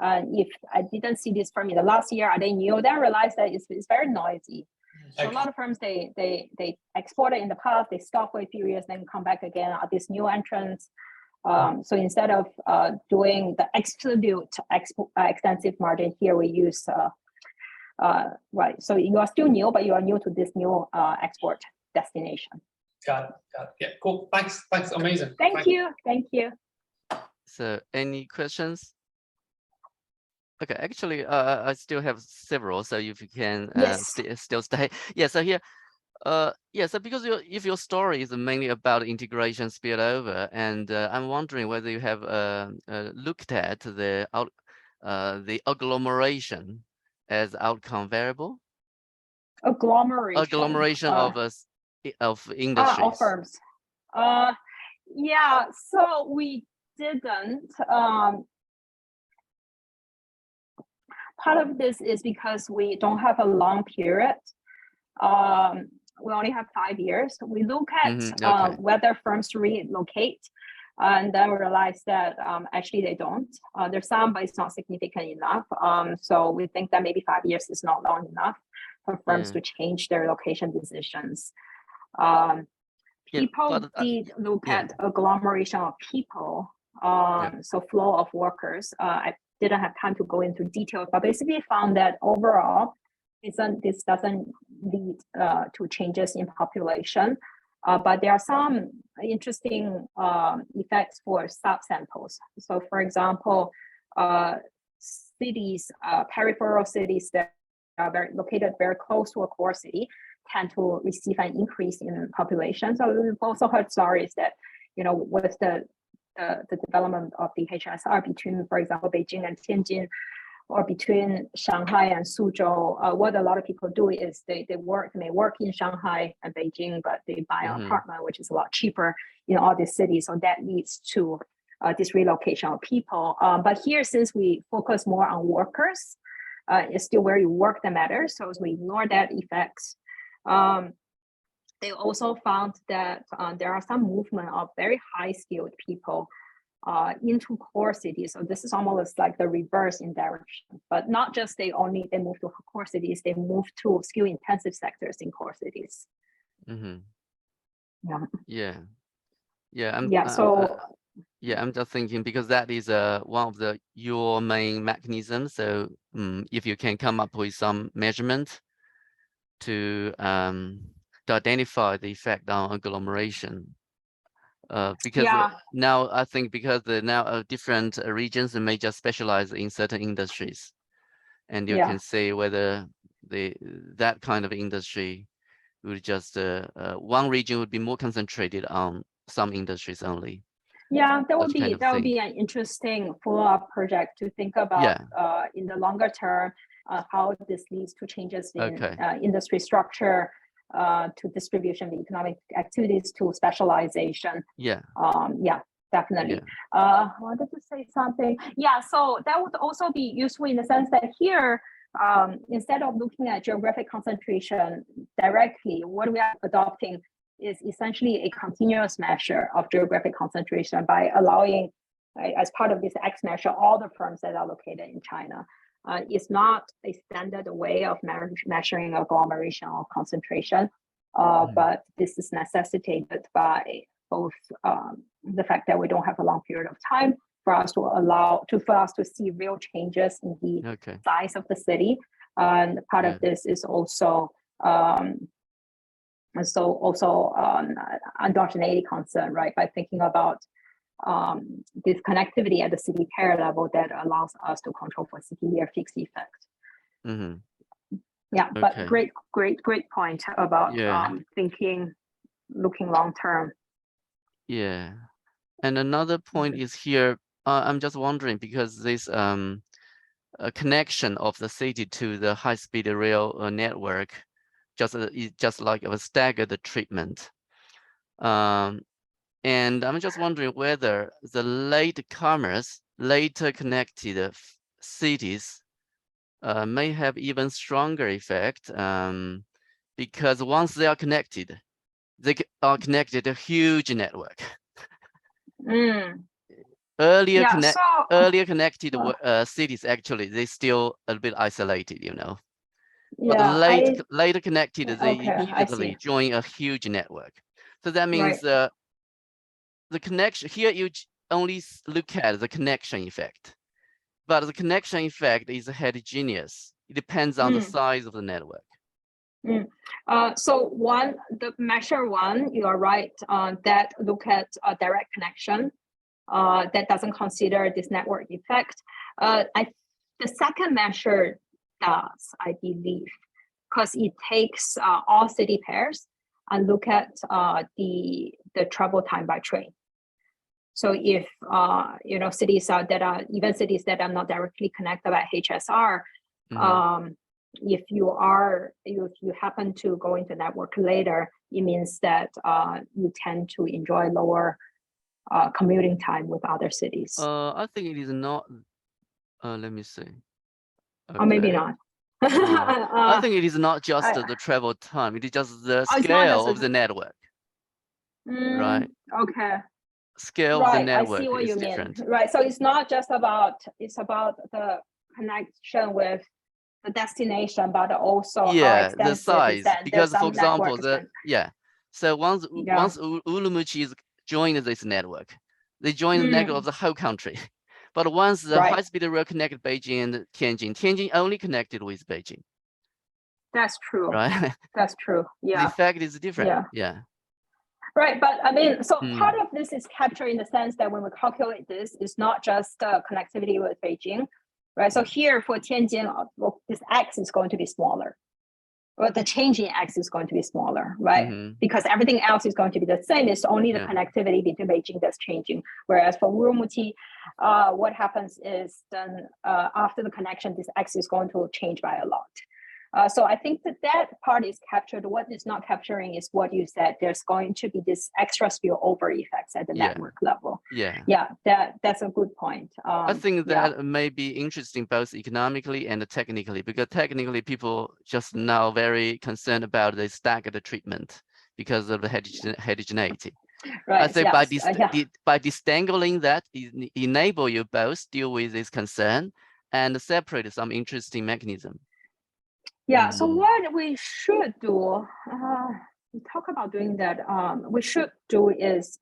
If I didn't see this firm in the last year, are they new? Then I realized that it's very noisy. So a lot of firms, they exported in the past, they stop for a few years, then come back again, are these new entrants. So instead of doing the absolute extensive margin here, we use, right. So you are still new, but you are new to this new export destination. Got it. Yeah, cool. Thanks. Amazing. Thank you. So any questions? Okay, actually, I still have several, so if you can still stay. Yeah, so here, so because if your story is mainly about integration spillover, and I'm wondering whether you have looked at the agglomeration as outcome variable. Agglomeration of industries. Of firms. Yeah, so we didn't. Part of this is because we don't have a long period. We only have 5 years. We look at whether firms relocate, and then we realize that actually they don't. There's some, but it's not significant enough. So we think that maybe 5 years is not long enough for firms to change their location decisions. People did look at agglomeration of people, so flow of workers. I didn't have time to go into details, but basically found that overall, this doesn't lead to changes in population. But there are some interesting effects for subsamples. So for example, cities, peripheral cities that are located very close to a core city tend to receive an increase in population. So we've also heard stories that, with the development of the Hsr between, for example, Beijing and Tianjin, or between Shanghai and Suzhou, what a lot of people do is they may work in Shanghai and Beijing, but they buy an apartment, which is a lot cheaper in all these cities. So that leads to this relocation of people. But here, since we focus more on workers, it's still where you work that matters. So as we ignore that effect, they also found that there are some movement of very high-skilled people into core cities. So this is almost like the reverse in direction, but not just they move to core cities, they move to skill-intensive sectors in core cities. I'm just thinking, because that is one of your main mechanisms. So if you can come up with some measurement to identify the effect on agglomeration, because now I think now different regions may just specialize in certain industries, and you can say whether that kind of industry would just one region would be more concentrated on some industries only? Yeah, that would Such kind be of that would thing. be an interesting follow-up project to think about in the longer term, how this leads to changes in Okay. Industry structure, to distribution of economic activities, to specialization. Yeah. Yeah, definitely. I wanted to say something. Yeah, so that would also be useful in the sense that here, instead of looking at geographic concentration directly, what we are adopting is essentially a continuous measure of geographic concentration by allowing, as part of this X measure, all the firms that are located in China. It's not a standard way of measuring agglomeration or concentration, but this is necessitated by both the fact that we don't have a long period of time for us to see real changes in the size of the city. And part of this is also endogeneity concern, right? By thinking about this connectivity at the city pair level that allows us to control for city year fixed effect. Yeah, but great point about looking long term. Yeah, and another point is here. I'm just wondering, because this a connection of the city to the high-speed rail network, just like a staggered treatment. And I'm just wondering whether the latecomers, later connected cities may have even stronger effect, because once they are connected to a huge network. Earlier connected cities, actually, they still a bit isolated, you know. But later connected, they immediately join a huge network. So that means the connection here, you only look at the connection effect, but the connection effect is heterogeneous. It depends on the size of the network. So the measure one, you are right, that look at a direct connection, that doesn't consider this network effect. The second measure does, I believe, because it takes all city pairs and look at the travel time by train. So if cities that are not directly connected by HSR, if you happen to go into network later, it means that you tend to enjoy lower commuting time with other cities. I think it is not. Let me see. Or maybe not. I think it is not just the travel time. It is just the scale of the network. Right. Okay. Scale of the network I see what is you different. mean. Right. So it's not just about the connection with the destination, but also the size. Because for example, so once Urumqi is joined this network, they join the network of the whole country. But once the high-speed rail connected Beijing and Tianjin only connected with Beijing. That's true. Right. That's true. Yeah. The effect is different. Yeah. Right, but I mean, so part of this is captured in the sense that when we calculate this, it's not just connectivity with Beijing, right? So here for Tianjin, this X is going to be smaller, or the changing X is going to be smaller, right? Because everything else is going to be the same. It's only the connectivity between Beijing that's changing. Whereas for Urumqi, what happens is then after the connection, this X is going to change by a lot. So I think that part is captured. What is not capturing is what you said. There's going to be this extra spillover effects at the network level. Yeah, that's a good point. I think that may be interesting both economically and technically, because technically people just now very concerned about the staggered treatment because of the heterogeneity. Right. I think by disentangling that, enable you both deal with this concern and separate some interesting mechanism. Yeah, so what we should do, we talk about doing that, we should do is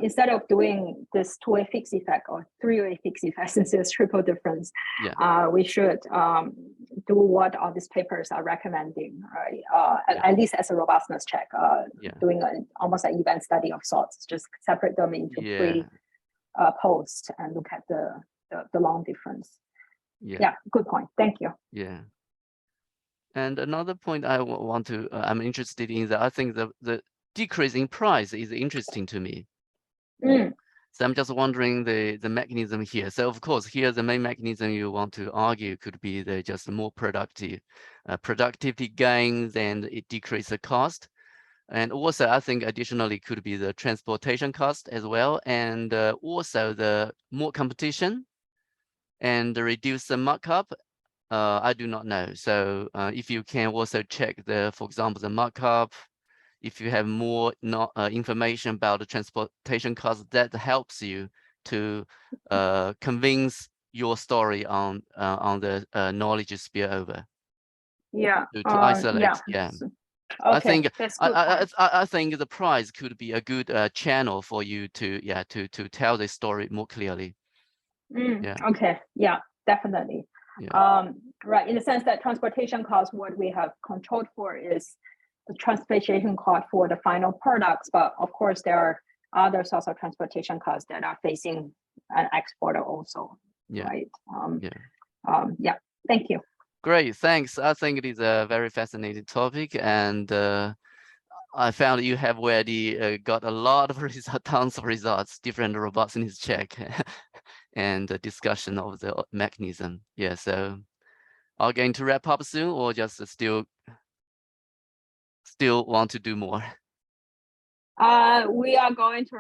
instead of doing this two-way fixed effect or three-way fixed effect, since there's triple difference, we should do what all these papers are recommending, right? At least as a robustness check, doing almost an event study of sorts, just separate them into pre, post, and look at the long difference. Yeah, good point. Thank you. Yeah. And another point I want to, I'm interested in that I think the decrease in price is interesting to me. Mm. So I'm just wondering the mechanism here. So of course, here the main mechanism you want to argue could be the just more productivity gains, and it decrease the cost. And also, I think additionally could be the transportation cost as well, and also the more competition and reduce the markup. I do not know. So if you can also check for example, the markup. If you have more information about the transportation cost, that helps you to convince your story on the knowledge spillover. Yeah. To isolate. Yeah. Yeah. Okay. I think that's good point. I think the prize could be a good channel for you to tell the story more clearly. Yeah. Okay. Yeah. Definitely. Yeah. Right. In the sense that transportation costs, what we have controlled for is the transportation cost for the final products, but of course there are other sorts of transportation costs that are facing an exporter also. Yeah. Right. Yeah. Thank you. Great. Thanks. I think it is a very fascinating topic, and I found you have already got a lot of tons of results, different robustness check, and the discussion of the mechanism. Yeah. So, are you going to wrap up soon, or just still want to do more? We are going to